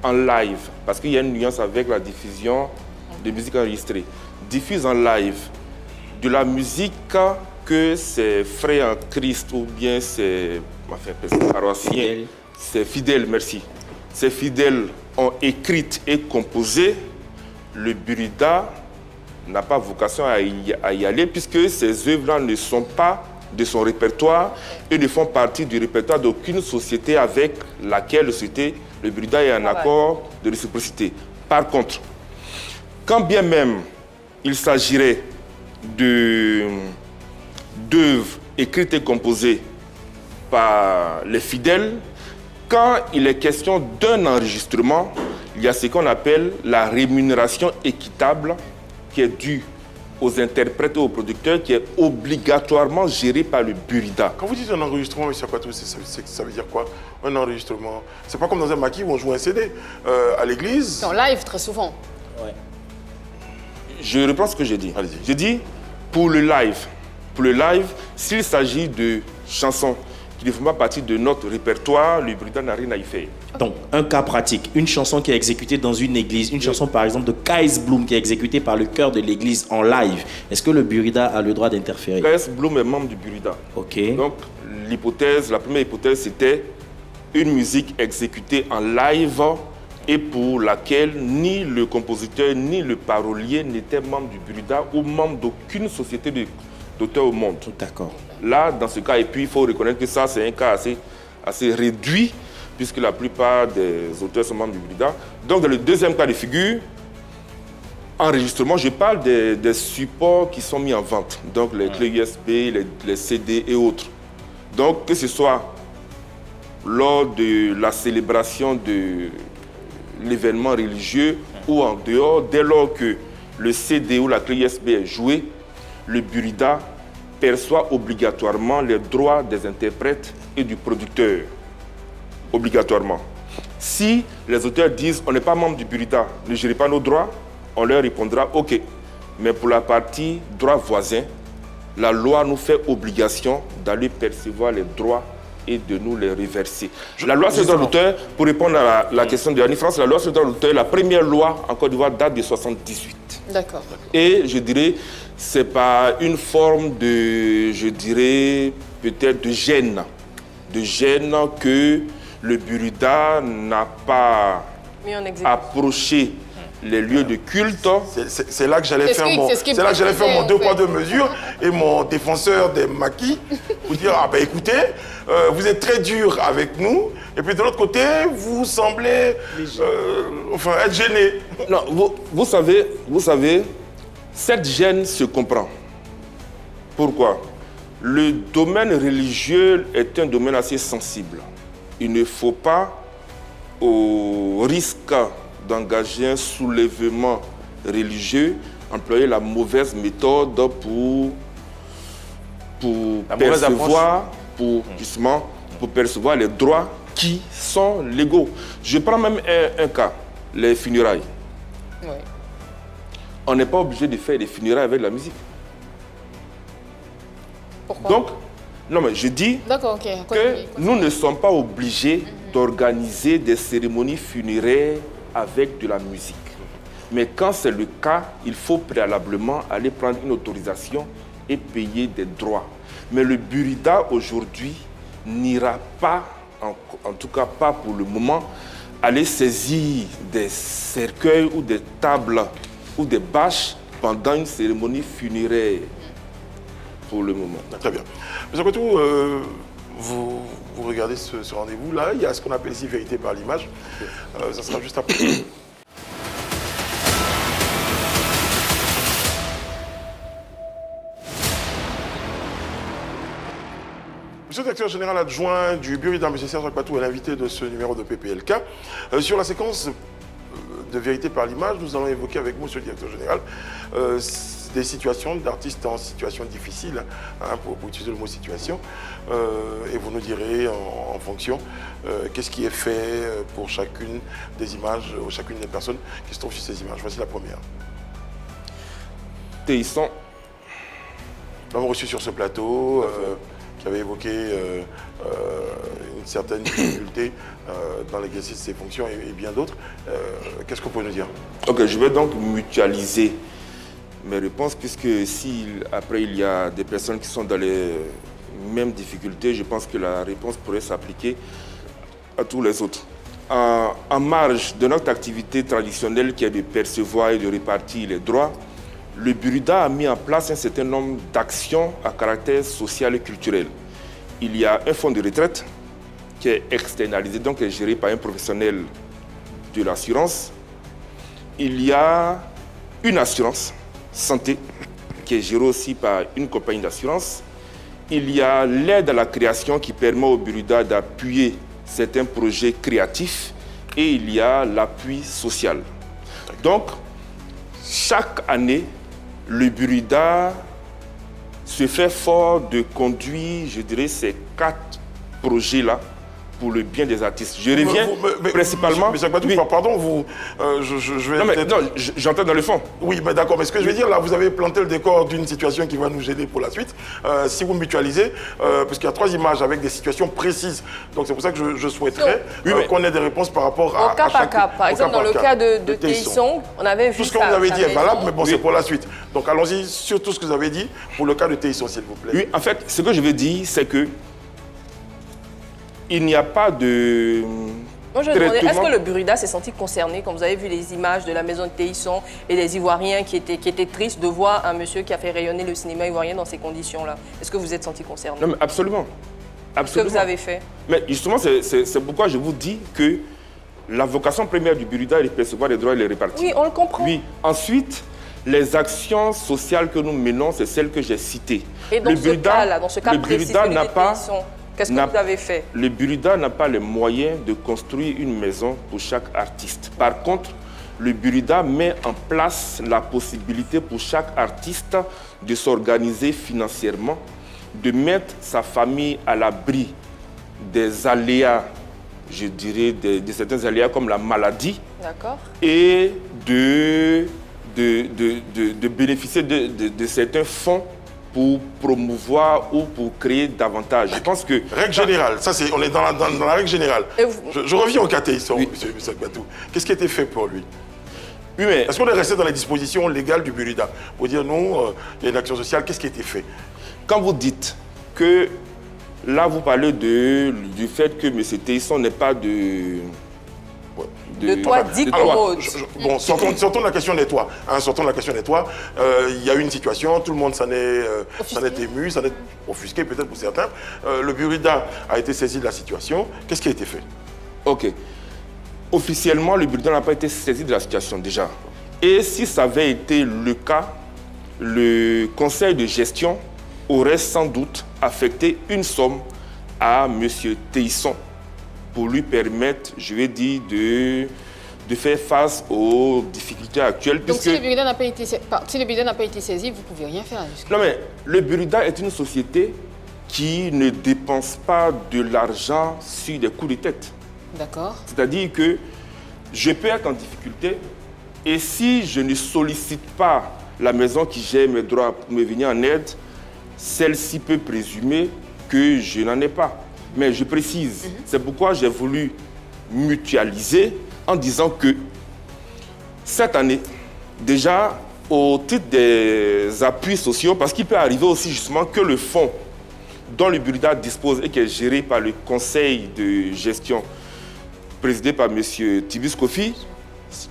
S6: en live, parce qu'il y a une nuance avec la diffusion de musique enregistrée, diffuse en live de la musique que ses frères en Christ ou bien ses paroissiens, ses fidèles, merci, ses fidèles ont écrite et composé, le Burida n'a pas vocation à y aller puisque ces œuvres-là ne sont pas de son répertoire et ne font partie du répertoire d'aucune société avec laquelle le Burida est en accord de réciprocité. Par contre, quand bien même il s'agirait d'œuvres écrites et composées par les fidèles, quand il est question d'un enregistrement, il y a ce qu'on appelle la rémunération équitable qui est due aux interprètes et aux producteurs, qui est obligatoirement géré par le Burida.
S1: Quand vous dites un enregistrement, ça veut dire quoi? Un enregistrement, c'est pas comme dans un maquis où on joue un CD. À l'église...
S7: C'est en live très souvent.
S3: Ouais.
S6: Je reprends ce que j'ai dit. J'ai dit, pour le live, s'il s'agit de chansons qui ne font pas partie de notre répertoire, le Burida n'a rien à y faire.
S3: Donc, un cas pratique, une chanson qui est exécutée dans une église, une chanson par exemple de Kais Bloom qui est exécutée par le chœur de l'église en live, est-ce que le Burida a le droit d'interférer?
S6: Kais Bloom est membre du Burida.
S3: Ok.
S6: Donc, la première hypothèse, c'était une musique exécutée en live et pour laquelle ni le compositeur ni le parolier n'étaient membres du Burida ou membres d'aucune société d'auteurs au monde.
S3: D'accord.
S6: Là, dans ce cas, et puis il faut reconnaître que ça, c'est un cas assez réduit, puisque la plupart des auteurs sont membres du Burida. Donc, dans le deuxième cas de figure, enregistrement, je parle des supports qui sont mis en vente. Donc, les clés USB, les CD et autres. Donc, que ce soit lors de la célébration de l'événement religieux ou en dehors, dès lors que le CD ou la clé USB est joué, le Burida perçoit obligatoirement les droits des interprètes et du producteur. Obligatoirement. Si les auteurs disent on n'est pas membre du Burida, ne gérez pas nos droits, on leur répondra ok. Mais pour la partie droits voisins, la loi nous fait obligation d'aller percevoir les droits et de nous les reverser. La loi sur les droits d'auteur, pour répondre à la question de Annie France, la loi sur les droits d'auteur, la première loi en Côte d'Ivoire date de 1978.
S7: D'accord.
S6: Et je dirais, c'est pas une forme de, je dirais, peut-être de gêne que Le Burida n'a pas approché les lieux de culte.
S1: C'est là que j'allais faire mon 2 poids 2 mesures et mon défenseur des maquis pour dire, ah ben écoutez, vous êtes très dur avec nous, et puis de l'autre côté, vous semblez être gêné.
S6: Non, vous savez, cette gêne se comprend. Pourquoi? Le domaine religieux est un domaine assez sensible. Il ne faut pas, au risque d'engager un soulèvement religieux, employer la mauvaise méthode pour percevoir les droits qui sont légaux. Je prends même un cas, les funérailles. Oui. On n'est pas obligé de faire des funérailles avec la musique.
S7: Pourquoi?
S6: Donc, non mais je dis que nous ne sommes pas obligés d'organiser des cérémonies funéraires avec de la musique. Mais quand c'est le cas, il faut préalablement aller prendre une autorisation et payer des droits. Mais le Burida aujourd'hui n'ira pas, en tout cas pas pour le moment, aller saisir des cercueils ou des tables ou des bâches pendant une cérémonie funéraire. Pour le moment.
S1: Très bien. Mais surtout, vous regardez ce rendez-vous là, il y a ce qu'on appelle ici vérité par l'image. Ça sera juste après. Monsieur le directeur général adjoint du Burida, M. Serge Akpatou, est l'invité de ce numéro de PPLK. Sur la séquence de vérité par l'image, nous allons évoquer avec vous, monsieur le directeur général, des situations d'artistes en situation difficile, pour utiliser le mot situation, et vous nous direz en fonction qu'est-ce qui est fait pour chacune des images, ou chacune des personnes qui se trouvent sur ces images. Voici la première.
S6: Téhisson.
S1: Nous l'avons reçu sur ce plateau, qui avait évoqué une certaine difficulté dans l'exercice de ses fonctions et bien d'autres. Qu'est-ce que vous pouvez nous dire?
S6: Ok, je vais donc mutualiser mes réponses, puisque si après il y a des personnes qui sont dans les mêmes difficultés, je pense que la réponse pourrait s'appliquer à tous les autres. En marge de notre activité traditionnelle qui est de percevoir et de répartir les droits, le Burida a mis en place un certain nombre d'actions à caractère social et culturel. Il y a un fonds de retraite qui est externalisé, donc est géré par un professionnel de l'assurance. Il y a une assurance santé, qui est gérée aussi par une compagnie d'assurance. Il y a l'aide à la création qui permet au Burida d'appuyer certains projets créatifs et il y a l'appui social. Donc, chaque année, le Burida se fait fort de conduire, je dirais, ces 4 projets-là pour le bien des artistes. Je reviens principalement...
S1: Mais oui. Pardon, je vais...
S6: Non, j'entends dans le fond.
S1: Oui, mais d'accord, mais ce que je veux dire, là, vous avez planté le décor d'une situation qui va nous gêner pour la suite. Si vous mutualisez, parce qu'il y a 3 images avec des situations précises. Donc c'est pour ça que je souhaiterais qu'on ait des réponses par rapport à
S2: cas par cas. Par exemple, dans le cas de Téhisson, on avait vu
S1: tout ce que vous avez dit est valable, mais bon, c'est pour la suite. Donc allons-y sur tout ce que vous avez dit pour le cas de Téhisson, s'il vous plaît.
S6: Oui, en fait, ce que je veux dire, c'est que il n'y a pas de...
S2: Moi, je me demandais, est-ce que le Burida s'est senti concerné quand vous avez vu les images de la maison de Téhisson et des Ivoiriens qui étaient tristes de voir un monsieur qui a fait rayonner le cinéma ivoirien dans ces conditions-là? Est-ce que vous êtes senti concerné?
S6: Non, mais absolument.
S2: Qu'est-ce que vous avez fait?
S6: Mais justement, c'est pourquoi je vous dis que la vocation première du Burida est de percevoir les droits et les répartir.
S2: Oui, on le comprend.
S6: Oui. Ensuite, les actions sociales que nous menons, c'est celles que j'ai citées.
S2: Et dans ce cas précis, celui de Téhisson, qu'est-ce que vous avez fait?
S6: Le Burida n'a pas les moyens de construire une maison pour chaque artiste. Par contre, le Burida met en place la possibilité pour chaque artiste de s'organiser financièrement, de mettre sa famille à l'abri des aléas, je dirais, de certains aléas comme la maladie, et de bénéficier de certains fonds pour promouvoir ou pour créer davantage. Je pense que...
S1: Règle générale, ça c'est, on est dans la règle générale. Je reviens au cas Téhisson, oui. Monsieur Akpatou. Qu'est-ce qui a été fait pour lui? Oui, mais... Est-ce qu'on est resté dans les dispositions légales du Burida? Pour dire non, il y a une action sociale, qu'est-ce qui a été fait?
S6: Quand vous dites que Là, vous parlez du fait que M. Téhisson n'est pas de
S2: toit dit
S1: Bon, sortons de la question des toits. Hein, sortons de la question des toits. Il y a eu une situation, tout le monde s'en est ému, s'en est offusqué peut-être pour certains. Le Burida a été saisi de la situation. Qu'est-ce qui a été fait?
S6: Ok. Officiellement, le Burida n'a pas été saisi de la situation déjà. Et si ça avait été le cas, le conseil de gestion aurait sans doute affecté une somme à M. Téhisson pour lui permettre, je vais dire, de faire face aux difficultés actuelles.
S7: Donc si le Burida n'a pas été saisi, vous ne pouvez rien faire.
S6: Non mais le Burida est une société qui ne dépense pas de l'argent sur des coups de tête.
S7: D'accord.
S6: C'est-à-dire que je peux être en difficulté et si je ne sollicite pas la maison qui gère mes droits pour me venir en aide, celle-ci peut présumer que je n'en ai pas. Mais je précise, c'est pourquoi j'ai voulu mutualiser en disant que cette année, déjà au titre des appuis sociaux, parce qu'il peut arriver aussi justement que le fonds dont le Burida dispose et qui est géré par le conseil de gestion présidé par M. Tibus Kofi,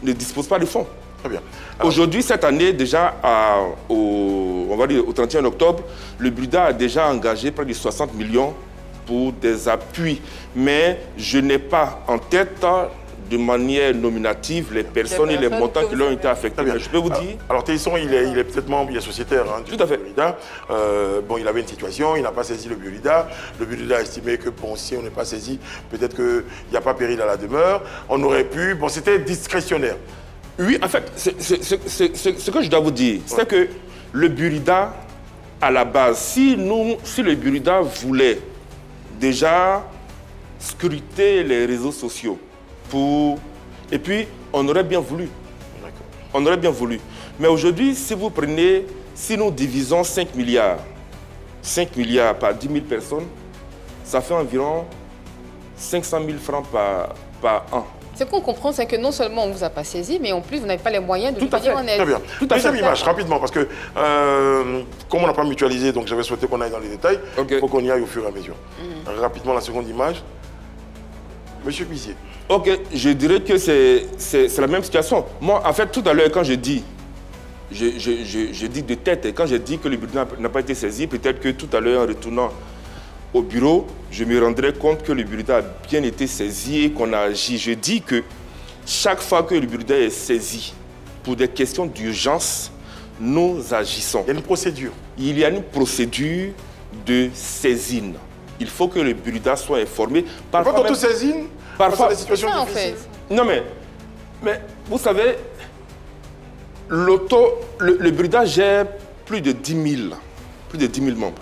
S6: ne dispose pas de fonds.
S1: Très bien.
S6: Aujourd'hui, cette année, déjà on va dire au 31 octobre, le Burida a déjà engagé près de 60 millions pour des appuis. Mais je n'ai pas en tête de manière nominative les personnes et les montants qui leur ont été affectés. Mais je peux vous dire...
S1: Alors Téhisson, il est peut-être membre, il est sociétaire du Burida. Bon, il avait une situation, il n'a pas saisi le Burida. Le Burida a estimé que bon, si on n'est pas saisi, peut-être qu'il n'y a pas péril à la demeure. On aurait pu... Bon, c'était discrétionnaire.
S6: Oui, en fait, ce que je dois vous dire, c'est que le Burida, à la base, si le Burida voulait déjà scruter les réseaux sociaux et puis, on aurait bien voulu. On aurait bien voulu. Mais aujourd'hui, si vous prenez, si nous divisons 5 milliards par 10 000 personnes, ça fait environ 500 000 francs par an.
S7: Ce qu'on comprend, c'est que non seulement on ne vous a pas saisi, mais en plus, vous n'avez pas les moyens de venir en aide.
S1: Très bien. Deuxième image, rapidement, parce que comme on n'a pas mutualisé, donc j'avais souhaité qu'on aille dans les détails, il faut qu'on y aille au fur et à mesure. Rapidement, la seconde image. Monsieur Bizier.
S6: Ok, je dirais que c'est la même situation. Moi, en fait, tout à l'heure, quand je dis de tête, et quand j'ai dit que le Burida n'a pas été saisi, peut-être que tout à l'heure, en retournant au bureau, je me rendrai compte que le Burida a bien été saisi et qu'on a agi. Je dis que chaque fois que le Burida est saisi pour des questions d'urgence, nous agissons.
S1: Il y a une procédure.
S6: Il y a une procédure de saisine. Il faut que le Burida soit informé.
S1: Parfois, quand on saisine, parfois, des situations difficiles.
S6: Non, mais vous savez, le Burida gère plus de 10 000 membres.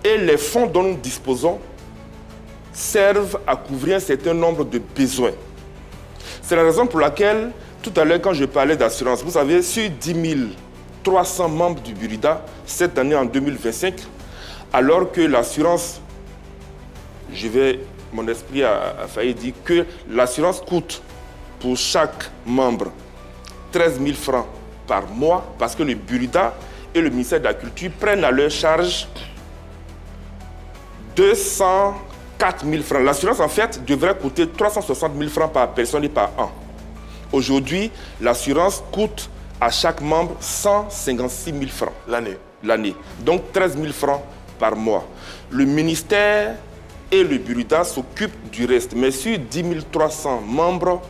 S6: Et les fonds dont nous disposons servent à couvrir un certain nombre de besoins. C'est la raison pour laquelle, tout à l'heure, quand je parlais d'assurance, vous savez, sur 10 300 membres du Burida, cette année en 2025, alors que l'assurance, mon esprit a failli dire que l'assurance coûte pour chaque membre 13 000 francs par mois, parce que le Burida et le ministère de la Culture prennent à leur charge 204 000 francs. L'assurance, en fait, devrait coûter 360 000 francs par personne et par an. Aujourd'hui, l'assurance coûte à chaque membre 156 000 francs. L'année. Donc 13 000 francs par mois. Le ministère et le Burida s'occupent du reste. Mais sur 10 300 membres,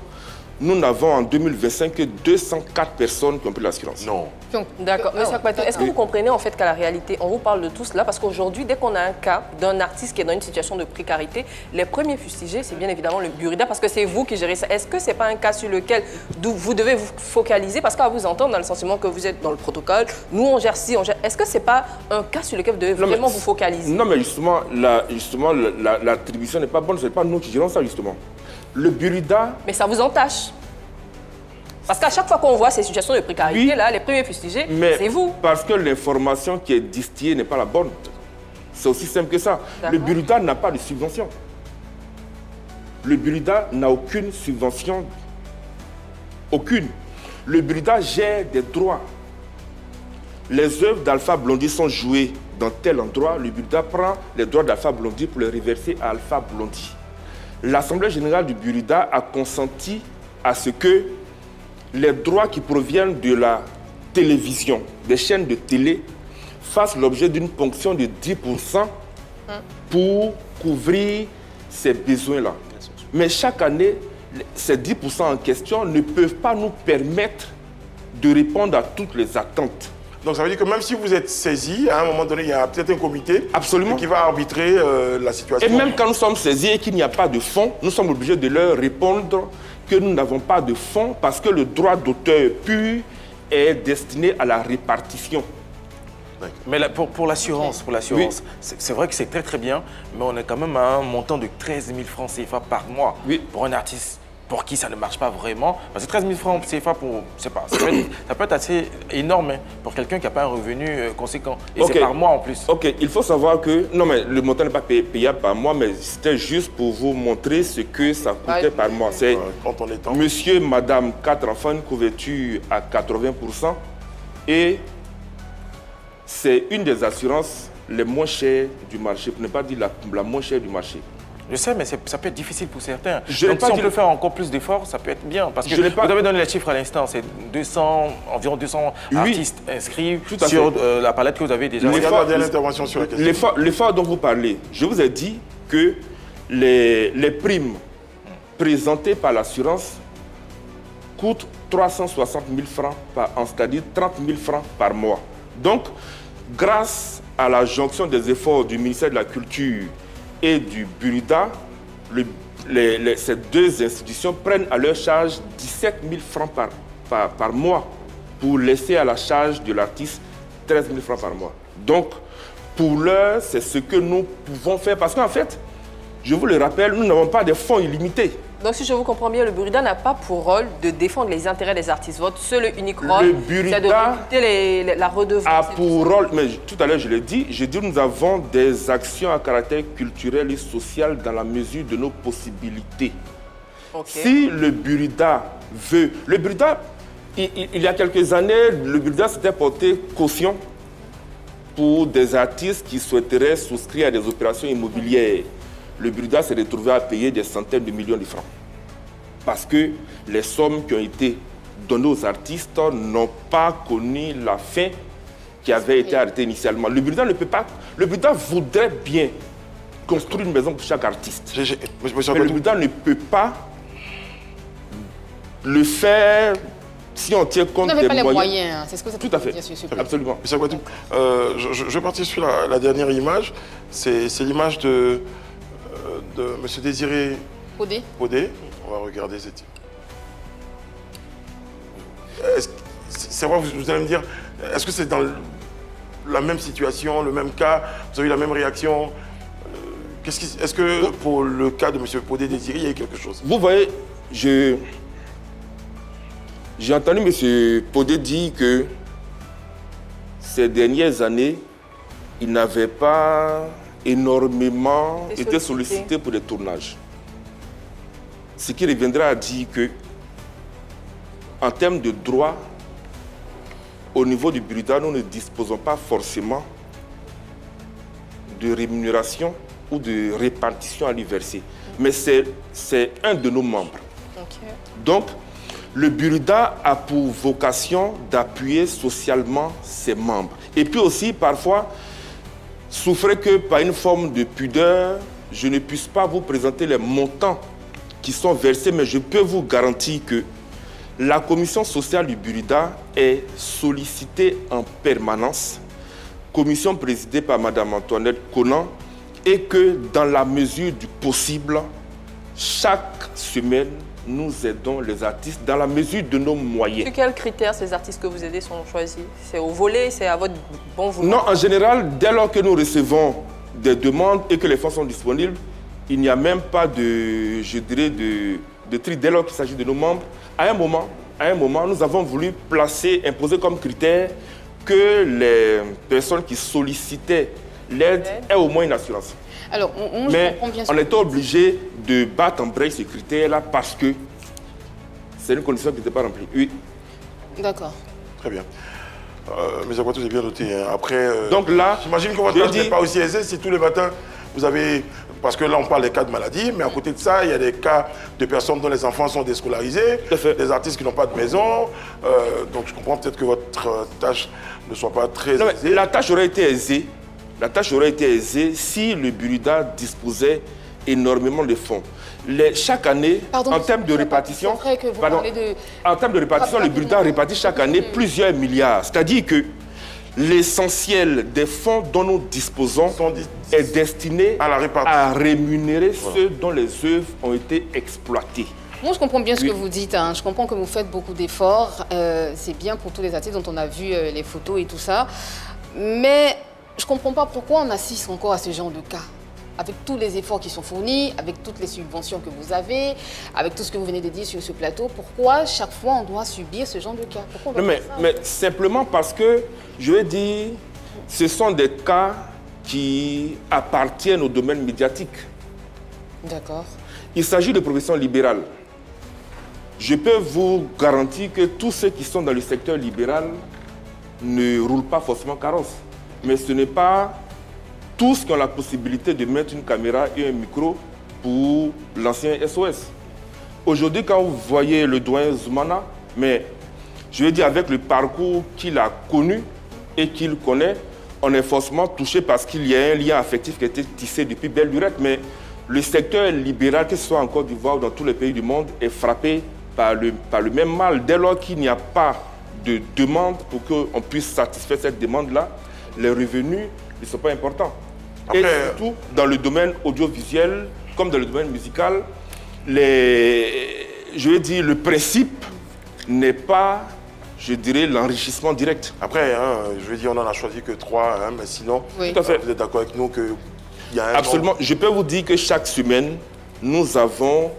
S6: nous n'avons en 2025 que 204 personnes qui ont pris l'assurance.
S1: Non.
S2: D'accord. Mais est-ce que vous comprenez en fait qu'à la réalité, on vous parle de tout cela parce qu'aujourd'hui, dès qu'on a un cas d'un artiste qui est dans une situation de précarité, les premiers fustigés, c'est bien évidemment le Burida parce que c'est vous qui gérez ça. Est-ce que ce n'est pas un cas sur lequel vous devez vous focaliser parce qu'à vous entendre, dans le sentiment que vous êtes dans le protocole, nous on gère ci, on gère... Est-ce que ce n'est pas un cas sur lequel vous devez vraiment vous focaliser?
S6: Non, mais justement, l'attribution n'est pas bonne, ce n'est pas nous qui gérons ça justement. Le Burida...
S2: Mais ça vous entache. Parce qu'à chaque fois qu'on voit ces situations de précarité, là, les premiers fustigés, c'est vous.
S6: Parce que l'information qui est distillée n'est pas la bonne. C'est aussi simple que ça. Le Burida n'a pas de subvention. Le Burida n'a aucune subvention. Aucune. Le Burida gère des droits. Les œuvres d'Alpha Blondy sont jouées dans tel endroit, le Burida prend les droits d'Alpha Blondy pour les reverser à Alpha Blondy. L'Assemblée générale du Burida a consenti à ce que les droits qui proviennent de la télévision, des chaînes de télé, fassent l'objet d'une ponction de 10% pour couvrir ces besoins-là. Mais chaque année, ces 10% en question ne peuvent pas nous permettre de répondre à toutes les attentes.
S1: Donc ça veut dire que même si vous êtes saisi, à un moment donné, il y a peut-être un comité qui va arbitrer la situation.
S6: Et même quand nous sommes saisis et qu'il n'y a pas de fonds, nous sommes obligés de leur répondre que nous n'avons pas de fonds parce que le droit d'auteur pur est destiné à la répartition.
S4: Mais là, pour l'assurance, oui. C'est vrai que c'est très bien, mais on est quand même à un montant de 13 000 francs CFA par mois pour un artiste pour qui ça ne marche pas vraiment. Parce que 13 000 francs CFA, ça peut être assez énorme hein, pour quelqu'un qui n'a pas un revenu conséquent. Et c'est par mois en plus.
S6: Ok, il faut savoir que, non mais le montant n'est pas payable par mois, mais c'était juste pour vous montrer ce que ça coûtait par mois. C'est monsieur, madame, 4 enfants, une couverture à 80%. Et c'est une des assurances les moins chères du marché, pour ne pas dire la moins chère du marché.
S4: Je sais, mais ça peut être difficile pour certains. Donc si on peut faire encore plus d'efforts, ça peut être bien. Parce que vous avez donné les chiffres à l'instant, c'est environ 200 artistes inscrits sur la palette que vous avez déjà.
S6: L'effort dont vous parlez, je vous ai dit que les primes présentées par l'assurance coûtent 360 000 francs par an, c'est-à-dire 30 000 francs par mois. Donc, grâce à la jonction des efforts du ministère de la Culture et du Burida, ces deux institutions prennent à leur charge 17 000 francs par mois pour laisser à la charge de l'artiste 13 000 francs par mois. Donc, pour l'heure, c'est ce que nous pouvons faire. Parce qu'en fait, je vous le rappelle, nous n'avons pas de fonds illimités.
S2: Donc, si je vous comprends bien, le Burida n'a pas pour rôle de défendre les intérêts des artistes. Votre seul et unique rôle, c'est de récolter la redevance.
S6: A pour rôle, mais tout à l'heure je l'ai dit, nous avons des actions à caractère culturel et social dans la mesure de nos possibilités. Si le Burida veut... Le Burida, il y a quelques années, le Burida s'était porté caution pour des artistes qui souhaiteraient souscrire à des opérations immobilières. Le Burida s'est retrouvé à payer des centaines de millions de francs. Parce que les sommes qui ont été données aux artistes n'ont pas connu la fin qui avait été arrêtée initialement. Le Burida ne peut pas... Le Burida voudrait bien construire une maison pour chaque artiste. Mais le Burida ne peut pas le faire si on tient compte des moyens.
S7: C'est ce que ça
S6: tout à fait, absolument.
S1: Je vais partir sur la dernière image. C'est l'image de M. Désiré Podé. On va regarder cette image. C'est vrai, vous allez me dire, est-ce que c'est dans la même situation, le même cas, vous avez eu la même réaction? Est-ce que pour le cas de M. Podé Désiré, il y a eu quelque chose?
S6: Vous voyez, j'ai entendu M. Podé dire que ces dernières années, il n'avait pas énormément été sollicité pour des tournages. Ce qui reviendra à dire que, en termes de droits, au niveau du Burida, nous ne disposons pas forcément de rémunération ou de répartition à lui verser. Mais c'est un de nos membres. Donc, le Burida a pour vocation d'appuyer socialement ses membres. Et puis aussi, parfois, souffrez que par une forme de pudeur, je ne puisse pas vous présenter les montants qui sont versés, mais je peux vous garantir que la commission sociale du Burida est sollicitée en permanence, commission présidée par Mme Antoinette Conan, et que dans la mesure du possible, chaque semaine, nous aidons les artistes dans la mesure de nos moyens.
S2: Sur quels critères ces artistes que vous aidez sont choisis? C'est au volet, c'est à votre bon vouloir?
S6: Non, en général, dès lors que nous recevons des demandes et que les fonds sont disponibles, il n'y a même pas de, je dirais, de tri dès lors qu'il s'agit de nos membres. À un moment, nous avons voulu imposer comme critère que les personnes qui sollicitaient l'aide aient au moins une assurance.
S7: Alors,
S6: mais on était obligé de battre en brèche ces critères-là parce que c'est une condition qui n'était pas remplie. Oui.
S7: D'accord.
S1: Très bien. Mais Aquatou, j'ai bien noté. Hein. Après,
S6: donc là,
S1: j'imagine que votre tâche n'est pas aussi aisée si tous les matins, vous avez... Parce que là, on parle des cas de maladie, mais à côté de ça, il y a des cas de personnes dont les enfants sont déscolarisés, des artistes qui n'ont pas de maison. Donc, je comprends peut-être que votre tâche ne soit pas très aisée.
S6: La tâche aurait été aisée. La tâche aurait été aisée si le Burida disposait énormément de fonds. Chaque année, en termes de répartition, le Burida répartit chaque année plusieurs milliards. C'est-à-dire que l'essentiel des fonds dont nous disposons est destiné à rémunérer ceux dont les œuvres ont été exploitées.
S7: Moi, je comprends bien ce que vous dites. Hein. Je comprends que vous faites beaucoup d'efforts. C'est bien pour tous les artistes dont on a vu les photos et tout ça. Mais je ne comprends pas pourquoi on assiste encore à ce genre de cas. Avec tous les efforts qui sont fournis, avec toutes les subventions que vous avez, avec tout ce que vous venez de dire sur ce plateau, pourquoi chaque fois on doit subir ce genre de cas?
S6: Mais simplement parce que, je vais dire, ce sont des cas qui appartiennent au domaine médiatique.
S7: D'accord.
S6: Il s'agit de professions libérales. Je peux vous garantir que tous ceux qui sont dans le secteur libéral ne roulent pas forcément carrosse. Mais ce n'est pas tous qui ont la possibilité de mettre une caméra et un micro pour l'ancien SOS. Aujourd'hui, quand vous voyez le doyen Zoumana, mais je veux dire avec le parcours qu'il a connu et qu'il connaît, on est forcément touché parce qu'il y a un lien affectif qui a été tissé depuis belle lurette. Mais le secteur libéral, que ce soit en Côte d'Ivoire ou dans tous les pays du monde, est frappé par le même mal. Dès lors qu'il n'y a pas de demande pour qu'on puisse satisfaire cette demande-là, les revenus ne sont pas importants. Après, et surtout dans le domaine audiovisuel, comme dans le domaine musical, je veux dire, le principe n'est pas, je dirais, l'enrichissement direct.
S1: Après, hein, je veux dire, on n'en a choisi que 3, hein, mais sinon,
S6: tout à fait.
S1: Vous êtes d'accord avec nous qu'il y a un...
S6: Absolument. Nombre... Je peux vous dire que chaque semaine, nous avons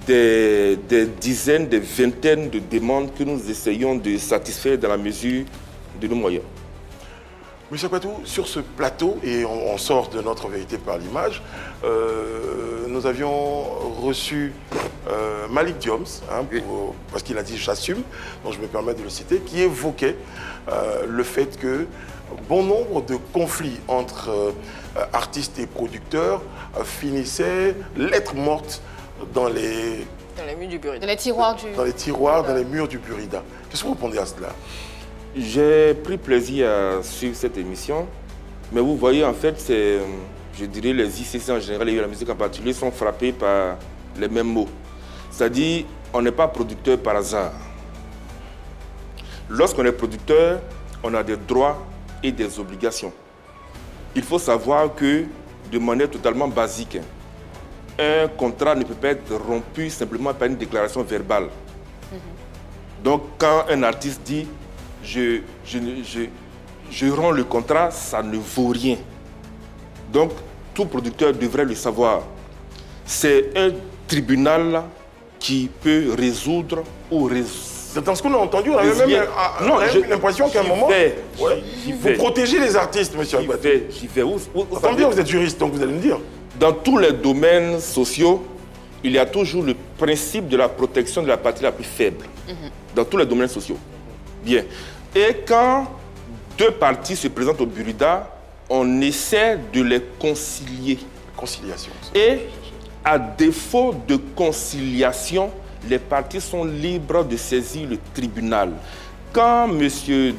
S6: des dizaines, des vingtaines de demandes que nous essayons de satisfaire dans la mesure de nos moyens.
S1: Monsieur Aquatou, sur ce plateau, et on sort de notre vérité par l'image, nous avions reçu Malik Dioms, hein, parce qu'il a dit « j'assume », donc je me permets de le citer, qui évoquait le fait que bon nombre de conflits entre artistes et producteurs finissaient lettres mortes dans les...
S7: Dans les murs du Burida. Dans les tiroirs du...
S1: Dans les tiroirs, dans les murs du Burida. Qu'est-ce que vous répondez à cela?
S6: J'ai pris plaisir à suivre cette émission, mais vous voyez, en fait, c'est, je dirais, les ICC en général et la musique en particulier sont frappés par les mêmes mots. C'est-à-dire, on n'est pas producteur par hasard. Lorsqu'on est producteur, on a des droits et des obligations. Il faut savoir que, de manière totalement basique, un contrat ne peut pas être rompu simplement par une déclaration verbale. Donc, quand un artiste dit je romps le contrat, ça ne vaut rien. Donc, tout producteur devrait le savoir. C'est un tribunal qui peut résoudre ou résoudre.
S1: Dans ce qu'on a entendu, on avait même l'impression qu'à un moment, vous protégez les artistes, monsieur Aquatou.
S6: J'y vais.
S1: Tant bien, vous êtes juriste, donc vous allez me dire.
S6: Dans tous les domaines sociaux, il y a toujours le principe de la protection de la partie la plus faible. Dans tous les domaines sociaux. Bien. Et quand deux parties se présentent au Burida, on essaie de les concilier.
S1: Conciliation.
S6: Et à défaut de conciliation, les parties sont libres de saisir le tribunal. Quand M.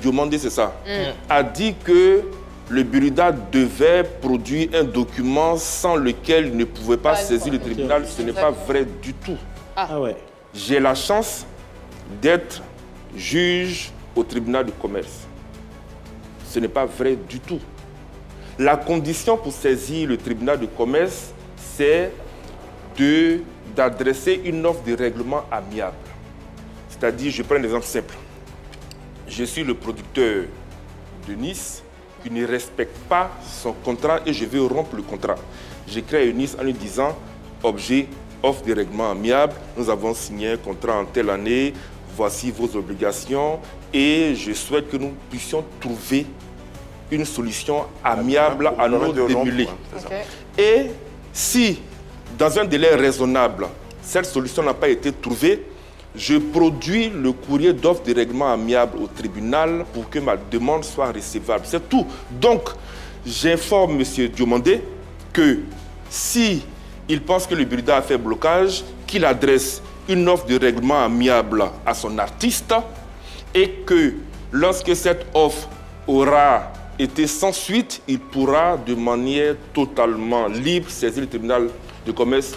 S6: Diomandé, c'est ça, a dit que le Burida devait produire un document sans lequel il ne pouvait pas saisir le tribunal, ce n'est pas vrai du tout.
S3: Ah ouais.
S6: J'ai la chance d'être juge au tribunal de commerce. Ce n'est pas vrai du tout. La condition pour saisir le tribunal de commerce, c'est d'adresser une offre de règlement amiable. C'est-à-dire, je prends un exemple simple. Je suis le producteur de Nice qui ne respecte pas son contrat et je veux rompre le contrat. J'écris à Nice en lui disant, objet, offre de règlement amiable, nous avons signé un contrat en telle année, voici vos obligations et je souhaite que nous puissions trouver une solution amiable à nos démêlés. Et si, dans un délai raisonnable, cette solution n'a pas été trouvée, je produis le courrier d'offre de règlement amiable au tribunal pour que ma demande soit recevable. C'est tout. Donc, j'informe M. Diomandé que si il pense que le Burida a fait blocage, qu'il adresse une offre de règlement amiable à son artiste et que lorsque cette offre aura été sans suite, il pourra de manière totalement libre saisir le tribunal de commerce.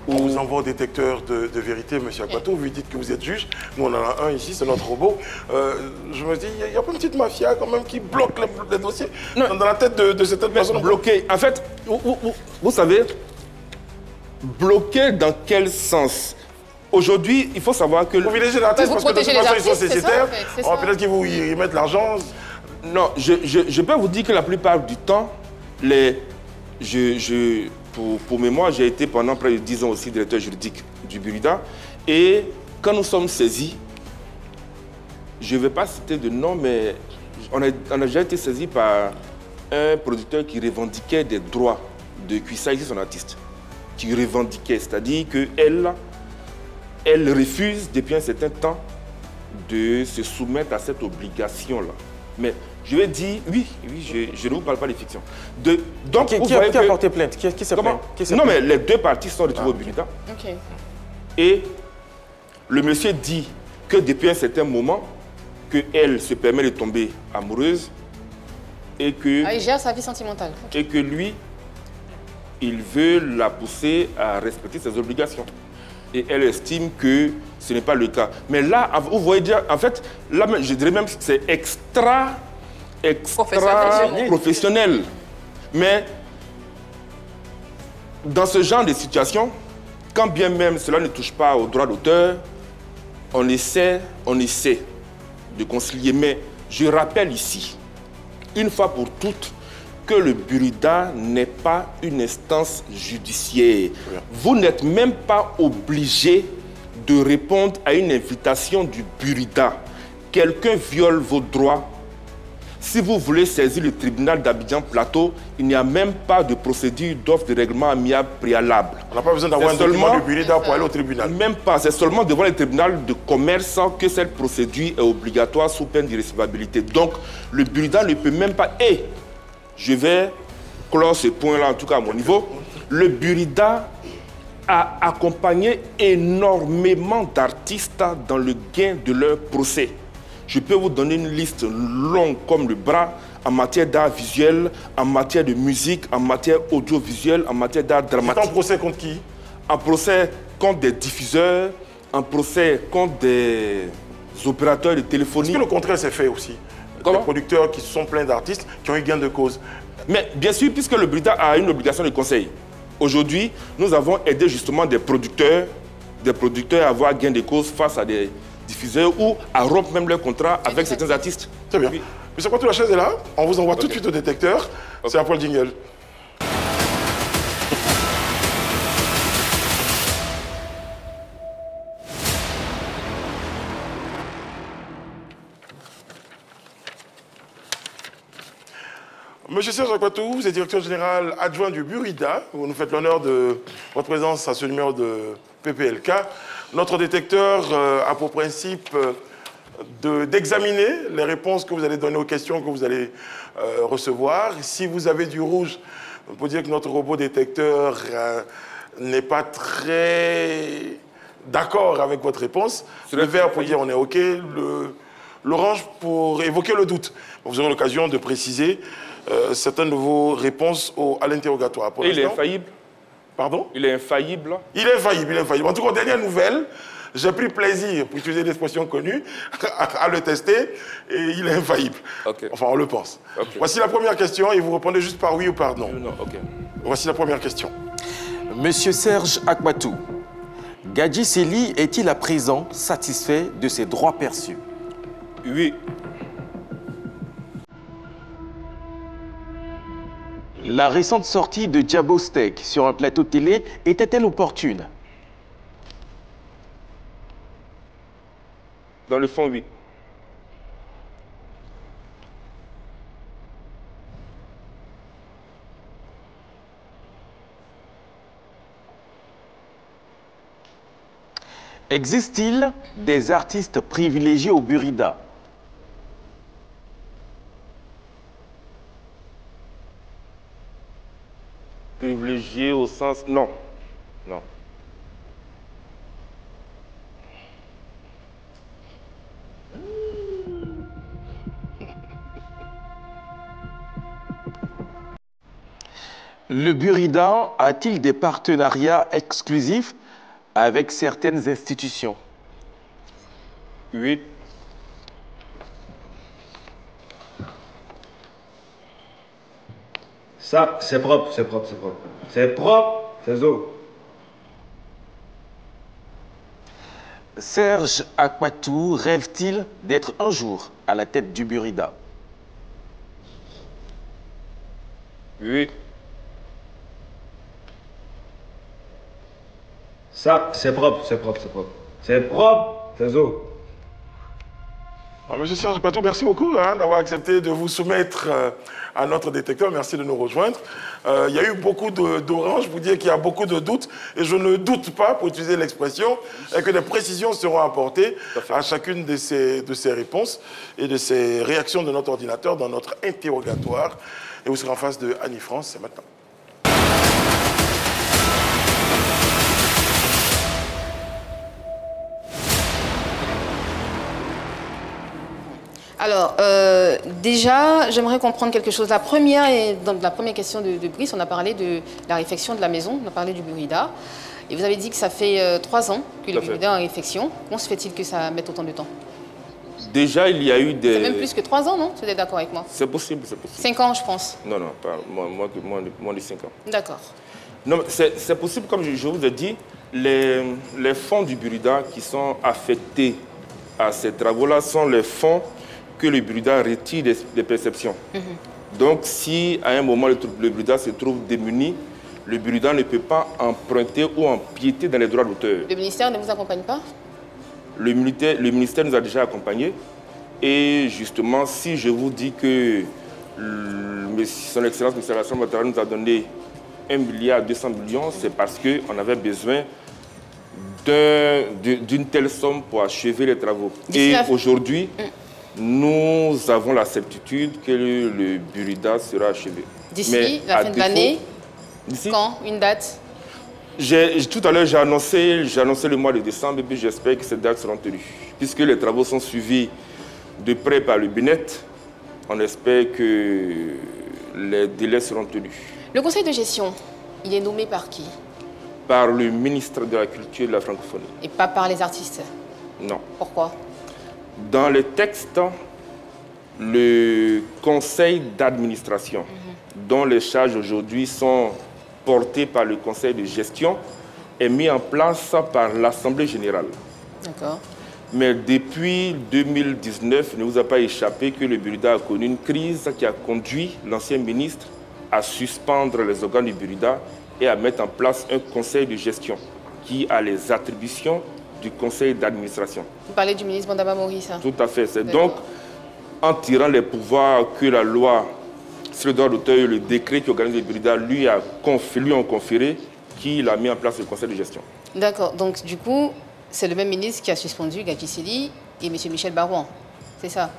S1: On vous envoie au détecteur de vérité, M. Akbatou, vous lui dites que vous êtes juge. Nous, on en a un ici, c'est notre robot. Je me dis, il y a pas une petite mafia quand même qui bloque les dossiers dans la tête de cette personne.
S6: Bloqué. En fait, vous savez, bloqué dans quel sens? Aujourd'hui, il faut savoir que...
S1: Vous privilégiez l'artiste parce que de toute façon, ils sont cécitaires.
S7: Ça, en fait,
S1: peut-être qu'ils vous y mettent l'argent.
S6: Non, je peux vous dire que la plupart du temps, pour mémoire, j'ai été pendant près de 10 ans aussi directeur juridique du Burida. Et quand nous sommes saisis, je ne vais pas citer de nom, mais on a déjà été saisis par un producteur qui revendiquait des droits de Kwissa, ici son artiste. Qui revendiquait, c'est-à-dire qu'elle refuse depuis un certain temps de se soumettre à cette obligation-là. Mais je vais dire, oui, je ne vous parle pas de fiction. Donc,
S4: qui a porté plainte? Qui s'est plaint?
S6: Non, mais les deux parties sont retrouvées au Burida.
S7: Ok.
S6: Et le monsieur dit que depuis un certain moment, qu'elle se permet de tomber amoureuse et que...
S7: Ah, il gère sa vie sentimentale. Okay.
S6: Et que lui, il veut la pousser à respecter ses obligations. Et elle estime que ce n'est pas le cas. Mais là, vous voyez déjà, en fait, là, je dirais même que c'est extra professionnel. Mais dans ce genre de situation, quand bien même cela ne touche pas au droit d'auteur, on essaie de concilier. Mais je rappelle ici, une fois pour toutes, que le Burida n'est pas une instance judiciaire. Vous n'êtes même pas obligé de répondre à une invitation du Burida. Quelqu'un viole vos droits. Si vous voulez saisir le tribunal d'Abidjan Plateau, il n'y a même pas de procédure d'offre de règlement amiable préalable.
S1: On n'a pas besoin d'avoir un document du Burida pour aller au tribunal.
S6: Même pas. C'est seulement devant le tribunal de commerce que cette procédure est obligatoire sous peine d'irrécevabilité. Donc, le Burida ne peut même pas... Et je vais clore ce point-là, en tout cas à mon niveau. Le Burida a accompagné énormément d'artistes dans le gain de leur procès. Je peux vous donner une liste longue comme le bras en matière d'art visuel, en matière de musique, en matière audiovisuelle, en matière d'art dramatique.
S1: C'est un procès contre qui?
S6: Un procès contre des diffuseurs, un procès contre des opérateurs de téléphonie.
S1: Est-ce que le contraire s'est fait aussi? Les producteurs qui sont pleins d'artistes qui ont eu gain de cause.
S6: Mais bien sûr, puisque le Burida a une obligation de conseil. Aujourd'hui, nous avons aidé justement des producteurs à avoir gain de cause face à des diffuseurs ou à rompre même leur contrat avec certains artistes.
S1: Très bien. Oui. Monsieur Kwatou, la chaise est là. On vous envoie tout de suite au détecteur. C'est après le jingle. Monsieur Serge Akbatou, vous êtes directeur général adjoint du Burida. Vous nous faites l'honneur de votre présence à ce numéro de PPLK. Notre détecteur a pour principe d'examiner les réponses que vous allez donner aux questions que vous allez recevoir. Si vous avez du rouge, on peut dire que notre robot détecteur n'est pas très d'accord avec votre réponse. Le vert pour dire on est OK, l'orange pour évoquer le doute. Vous aurez l'occasion de préciser certaines de vos réponses à l'interrogatoire.
S6: Et il est infaillible?
S1: Pardon?
S6: Il est infaillible?
S1: Il est infaillible, il est infaillible. En tout cas, dernière nouvelle, j'ai pris plaisir, pour utiliser l'expression connue, à le tester et il est infaillible.
S6: Okay.
S1: Enfin, on le pense.
S6: Okay.
S1: Voici la première question et vous répondez juste par oui ou par non.
S6: Non, ok.
S1: Voici la première question.
S4: Monsieur Serge Akbatou, Gadji Sely est-il à présent satisfait de ses droits perçus?
S6: Oui.
S4: La récente sortie de Diabo Steak sur un plateau télé était-elle opportune?
S6: Dans le fond, oui.
S4: Existe-t-il des artistes privilégiés au Burida?
S6: Privilégié au sens... Non. Non.
S4: Le Burida a-t-il des partenariats exclusifs avec certaines institutions?
S6: Oui.
S8: Ça, c'est propre, c'est propre, c'est propre. C'est propre, c'est zo.
S4: Serge Akpatou rêve-t-il d'être un jour à la tête du Burida?
S6: Oui.
S8: Ça, c'est propre, c'est propre, c'est propre. C'est propre, c'est zo.
S1: Monsieur Serge Akpatou, merci beaucoup d'avoir accepté de vous soumettre à notre détecteur. Merci de nous rejoindre. Il y a eu beaucoup d'oranges. Je vous dis qu'il y a beaucoup de doutes. Et je ne doute pas, pour utiliser l'expression, et que des précisions seront apportées à chacune de ces réponses et de ces réactions de notre ordinateur dans notre interrogatoire. Et vous serez en face de Annie France, c'est maintenant.
S7: Alors, déjà, j'aimerais comprendre quelque chose. La première question de Brice, on a parlé de la réfection de la maison, on a parlé du Burida. Et vous avez dit que ça fait 3 ans que le Burida est en réfection. Comment se fait-il que ça mette autant de temps?
S6: Déjà, il y a eu des...
S7: C'est même plus que 3 ans, non? Vous êtes d'accord avec moi?
S6: C'est possible, c'est possible.
S7: 5 ans, je pense.
S6: Non, non, pas moins de 5 ans.
S7: D'accord.
S6: Non, c'est possible, comme je vous ai dit, les fonds du Burida qui sont affectés à ces travaux-là sont les fonds que le Burida retire des perceptions. Donc, si à un moment le Burida se trouve démuni, le Burida ne peut pas emprunter ou empiéter dans les droits d'auteur.
S7: Le ministère ne vous accompagne pas?
S6: Le ministère nous a déjà accompagnés. Et justement, si je vous dis que son Excellence, M. Alassane Ouattara, nous a donné 1,2 milliard, c'est parce qu'on avait besoin d'une telle somme pour achever les travaux. Et aujourd'hui, nous avons la certitude que le Burida sera achevé.
S7: D'ici la fin de l'année? Quand? Une date?
S6: Tout à l'heure, j'ai annoncé le mois de décembre et puis j'espère que ces dates seront tenues. Puisque les travaux sont suivis de près par le BINET, on espère que les délais seront tenus.
S7: Le conseil de gestion, il est nommé par qui?
S6: Par le ministre de la Culture et de la Francophonie.
S7: Et pas par les artistes?
S6: Non.
S7: Pourquoi?
S6: Dans les textes, le conseil d'administration, dont les charges aujourd'hui sont portées par le conseil de gestion, est mis en place par l'Assemblée générale.
S7: D'accord.
S6: Mais depuis 2019, il ne vous a pas échappé que le Burida a connu une crise qui a conduit l'ancien ministre à suspendre les organes du Burida et à mettre en place un conseil de gestion qui a les attributions du conseil d'administration.
S7: Vous parlez du ministre Bandaba Maurice, hein?
S6: Tout à fait. C'est donc en tirant les pouvoirs que la loi sur le droit d'auteur et le décret qui organise le Burida lui ont conféré qu'il a mis en place le conseil de gestion. D'accord.
S7: Donc du coup, c'est le même ministre qui a suspendu Gadji Sely et M. Michel Barouan. C'est ça?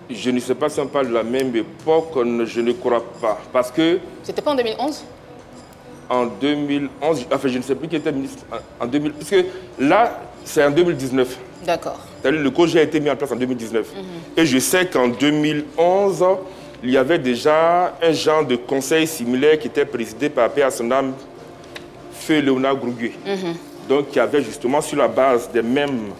S6: Je ne sais pas si on parle de la même époque, je ne crois pas. Parce que...
S7: C'était pas en 2011?
S6: En 2011, enfin je ne sais plus qui était ministre en 2000, parce que là, c'est en 2019.
S7: D'accord.
S6: C'est-à-dire le COGE a été mis en place en 2019. Et je sais qu'en 2011, il y avait déjà un genre de conseil similaire qui était présidé par paix à son âme, Feu Léonard Grougué. Donc qui avait justement, sur la base des mêmes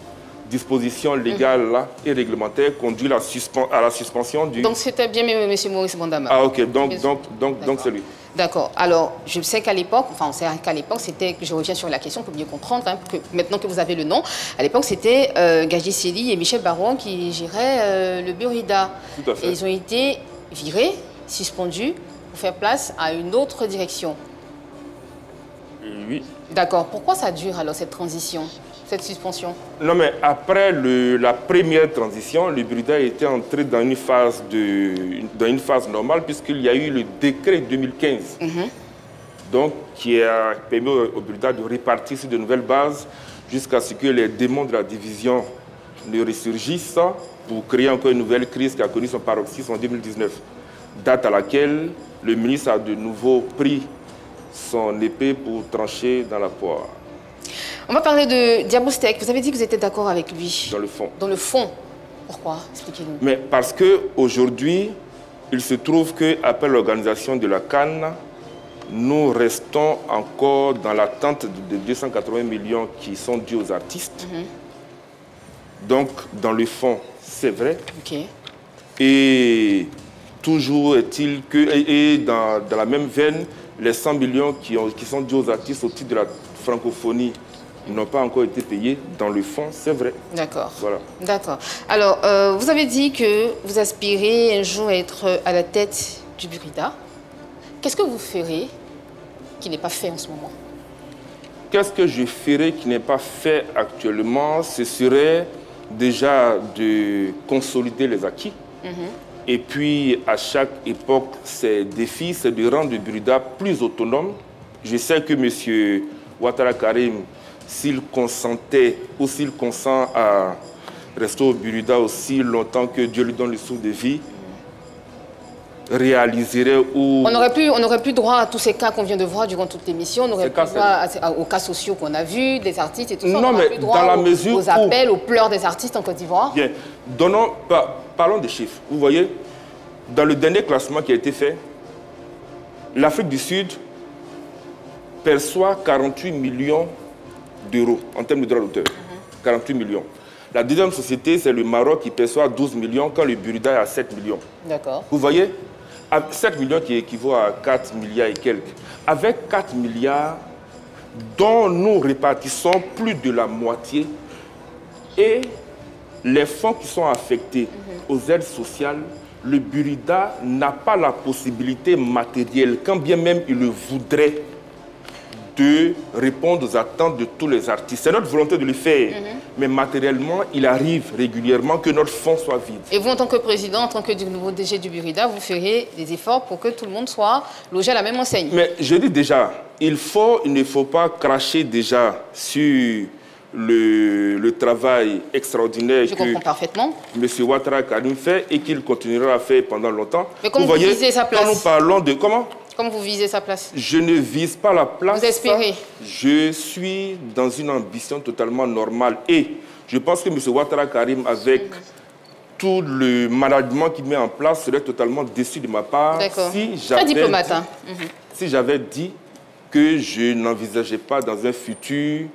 S6: dispositions légales là, et réglementaires, conduit à la suspension du...
S7: Donc c'était bien M. Maurice Bandama.
S6: Ah ok, donc c'est lui.
S7: D'accord. Alors, je sais qu'à l'époque, enfin, on sait qu'à l'époque, c'était, je reviens sur la question pour mieux comprendre, hein, que maintenant que vous avez le nom, à l'époque, c'était Gadji Sely et Michel Barouan qui géraient le Burida.
S6: Tout à fait.
S7: Et ils ont été virés, suspendus, pour faire place à une autre direction.
S6: Oui.
S7: D'accord. Pourquoi ça dure alors, cette transition, cette suspension?
S6: Non, mais après la première transition, le Burida était entré dans une phase normale puisqu'il y a eu le décret 2015, donc qui a permis au Burida de répartir sur de nouvelles bases jusqu'à ce que les démons de la division ne ressurgissent pour créer encore une nouvelle crise qui a connu son paroxysme en 2019, date à laquelle le ministre a de nouveau pris son épée pour trancher dans la poire.
S7: On va parler de Diabostek. Vous avez dit que vous étiez d'accord avec lui.
S6: Dans le fond.
S7: Dans le fond. Pourquoi? Expliquez-nous.
S6: Mais parce qu'aujourd'hui, il se trouve qu'après l'organisation de la CAN, nous restons encore dans l'attente de 280 millions qui sont dus aux artistes. Donc, dans le fond, c'est vrai. Et toujours est-il que, et dans la même veine, les 100 millions qui sont dus aux artistes au titre de la francophonie n'ont pas encore été payés. Dans le fond, c'est vrai.
S7: D'accord.
S6: Voilà.
S7: D'accord. Alors, vous avez dit que vous aspirez un jour à être à la tête du Burida. Qu'est-ce que vous ferez qui n'est pas fait en ce moment?
S6: Qu'est-ce que je ferai qui n'est pas fait actuellement? Ce serait déjà de consolider les acquis. Et puis, à chaque époque, ces défis, c'est de rendre le Burida plus autonome. Je sais que M. Ouattara Karim, s'il consentait ou s'il consent à rester au Burida aussi longtemps que Dieu lui donne le souffle de vie, réaliserait ou... On
S7: n'aurait plus droit à tous ces cas qu'on vient de voir durant toute l'émission. On n'aurait plus droit aux cas sociaux qu'on a vus, des artistes et tout ça.
S6: Non, mais
S7: plus droit
S6: dans la mesure
S7: aux appels, aux pleurs des artistes en Côte d'Ivoire.
S6: Bien. Parlons des chiffres. Vous voyez, dans le dernier classement qui a été fait, l'Afrique du Sud perçoit 48 millions d'euros en termes de droits d'auteur. 48 millions. La deuxième société, c'est le Maroc qui perçoit 12 millions quand le Burida est à 7 millions.
S7: D'accord.
S6: Vous voyez, 7 millions qui équivaut à 4 milliards et quelques. Avec 4 milliards dont nous répartissons plus de la moitié et les fonds qui sont affectés aux aides sociales, le Burida n'a pas la possibilité matérielle, quand bien même il le voudrait, de répondre aux attentes de tous les artistes. C'est notre volonté de le faire, mais matériellement, il arrive régulièrement que notre fonds soit vide.
S7: Et vous, en tant que président, en tant que nouveau DG du Burida, vous ferez des efforts pour que tout le monde soit logé à la même enseigne?
S6: Mais je dis déjà, il ne faut pas cracher déjà sur le travail extraordinaire que M. Ouattara Karim fait et qu'il continuera à faire pendant longtemps.
S7: Mais comme vous visez sa place?
S6: Quand nous parlons de... Comment?
S7: Comme vous visez sa place?
S6: Je ne vise pas la place.
S7: Vous aspirez?
S6: Je suis dans une ambition totalement normale. Et je pense que M. Ouattara Karim, avec tout le management qu'il met en place, serait totalement déçu de ma part si j'avais dit que je n'envisageais pas dans un futur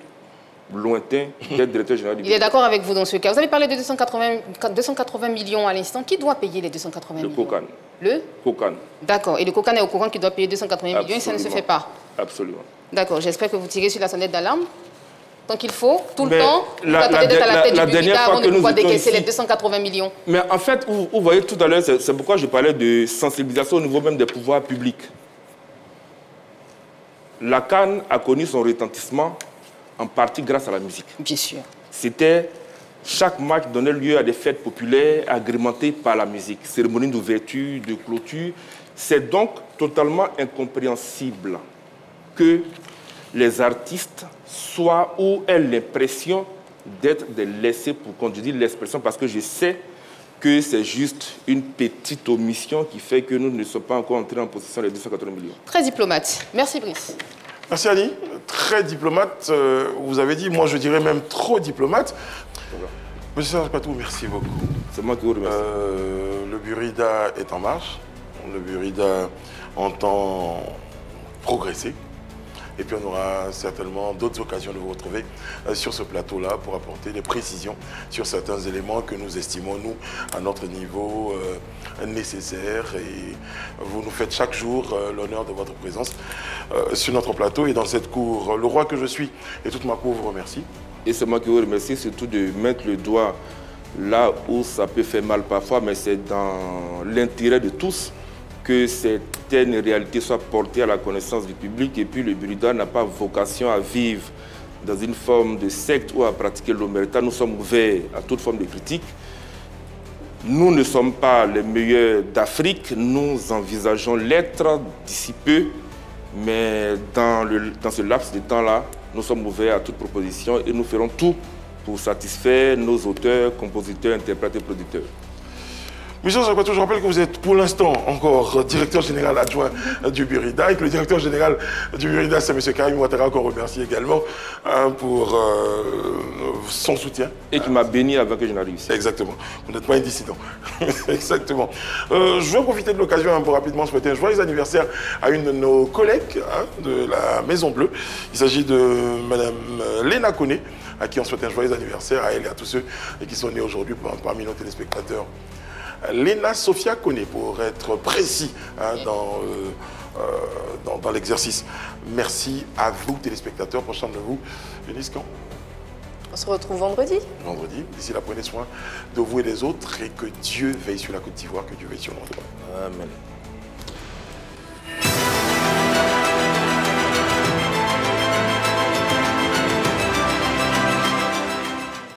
S6: lointain d'être directeur général du
S7: Il est d'accord avec vous dans ce cas. Vous avez parlé de 280 millions à l'instant. Qui doit payer les 280 millions?
S6: Le COCAN.
S7: Le
S6: COCAN.
S7: D'accord. Et le COCAN est au courant qu'il doit payer 280 millions et ça ne se fait pas?
S6: Absolument.
S7: D'accord. J'espère que vous tirez sur la sonnette d'alarme. Tant qu'il faut, tout le temps, vous attendez d'être à la tête du Burida avant de pouvoir décaisser les 280 millions.
S6: Mais en fait, vous voyez tout à l'heure, c'est pourquoi je parlais de sensibilisation au niveau même des pouvoirs publics. La CAN a connu son retentissement en partie grâce à la musique.
S7: Bien sûr.
S6: C'était... Chaque match donnait lieu à des fêtes populaires agrémentées par la musique. Cérémonie d'ouverture, de clôture. C'est donc totalement incompréhensible que les artistes soient ou aient l'impression d'être des laissés pour compte. Je dis l'expression parce que je sais que c'est juste une petite omission qui fait que nous ne sommes pas encore entrés en possession des 280 millions.
S7: Très diplomate. Merci Brice.
S1: Merci Annie. Très diplomate, vous avez dit, moi je dirais même trop diplomate. Monsieur Serge Patou, merci beaucoup.
S6: C'est moi qui vous remercie.
S1: Le Burida est en marche. Le Burida entend progresser. Et puis on aura certainement d'autres occasions de vous retrouver sur ce plateau-là pour apporter des précisions sur certains éléments que nous estimons, nous, à notre niveau, nécessaires. Et vous nous faites chaque jour l'honneur de votre présence sur notre plateau et dans cette cour. Le roi que je suis et toute ma cour vous remercie.
S6: Et c'est moi qui vous remercie surtout de mettre le doigt là où ça peut faire mal parfois, mais c'est dans l'intérêt de tous que certaines réalités soient portées à la connaissance du public. Et puis le Burida n'a pas vocation à vivre dans une forme de secte ou à pratiquer l'omerta. Nous sommes ouverts à toute forme de critique. Nous ne sommes pas les meilleurs d'Afrique. Nous envisageons l'être d'ici peu. Mais dans ce laps de temps-là, nous sommes ouverts à toute proposition et nous ferons tout pour satisfaire nos auteurs, compositeurs, interprètes et producteurs.
S1: Monsieur Zakwato, je rappelle que vous êtes pour l'instant encore directeur général adjoint du Burida et que le directeur général du Burida, c'est M. Karim Ouattara, qu'on remercie également pour son soutien.
S6: Et qui m'a béni avant que je n'arrive ici.
S1: Exactement. Vous n'êtes pas un dissident. Exactement. Je vais profiter de l'occasion pour rapidement souhaiter un joyeux anniversaire à une de nos collègues de la Maison Bleue. Il s'agit de Mme Léna Koné, à qui on souhaite un joyeux anniversaire, à elle et à tous ceux qui sont nés aujourd'hui parmi nos téléspectateurs. Léna Sophia Koné, pour être précis dans l'exercice. Merci à vous, téléspectateurs. Prochain de vous, Eunice, quand?
S2: On se retrouve vendredi.
S1: Vendredi. D'ici là, prenez soin de vous et des autres et que Dieu veille sur la Côte d'Ivoire, que Dieu veille sur notre droit.
S4: Amen.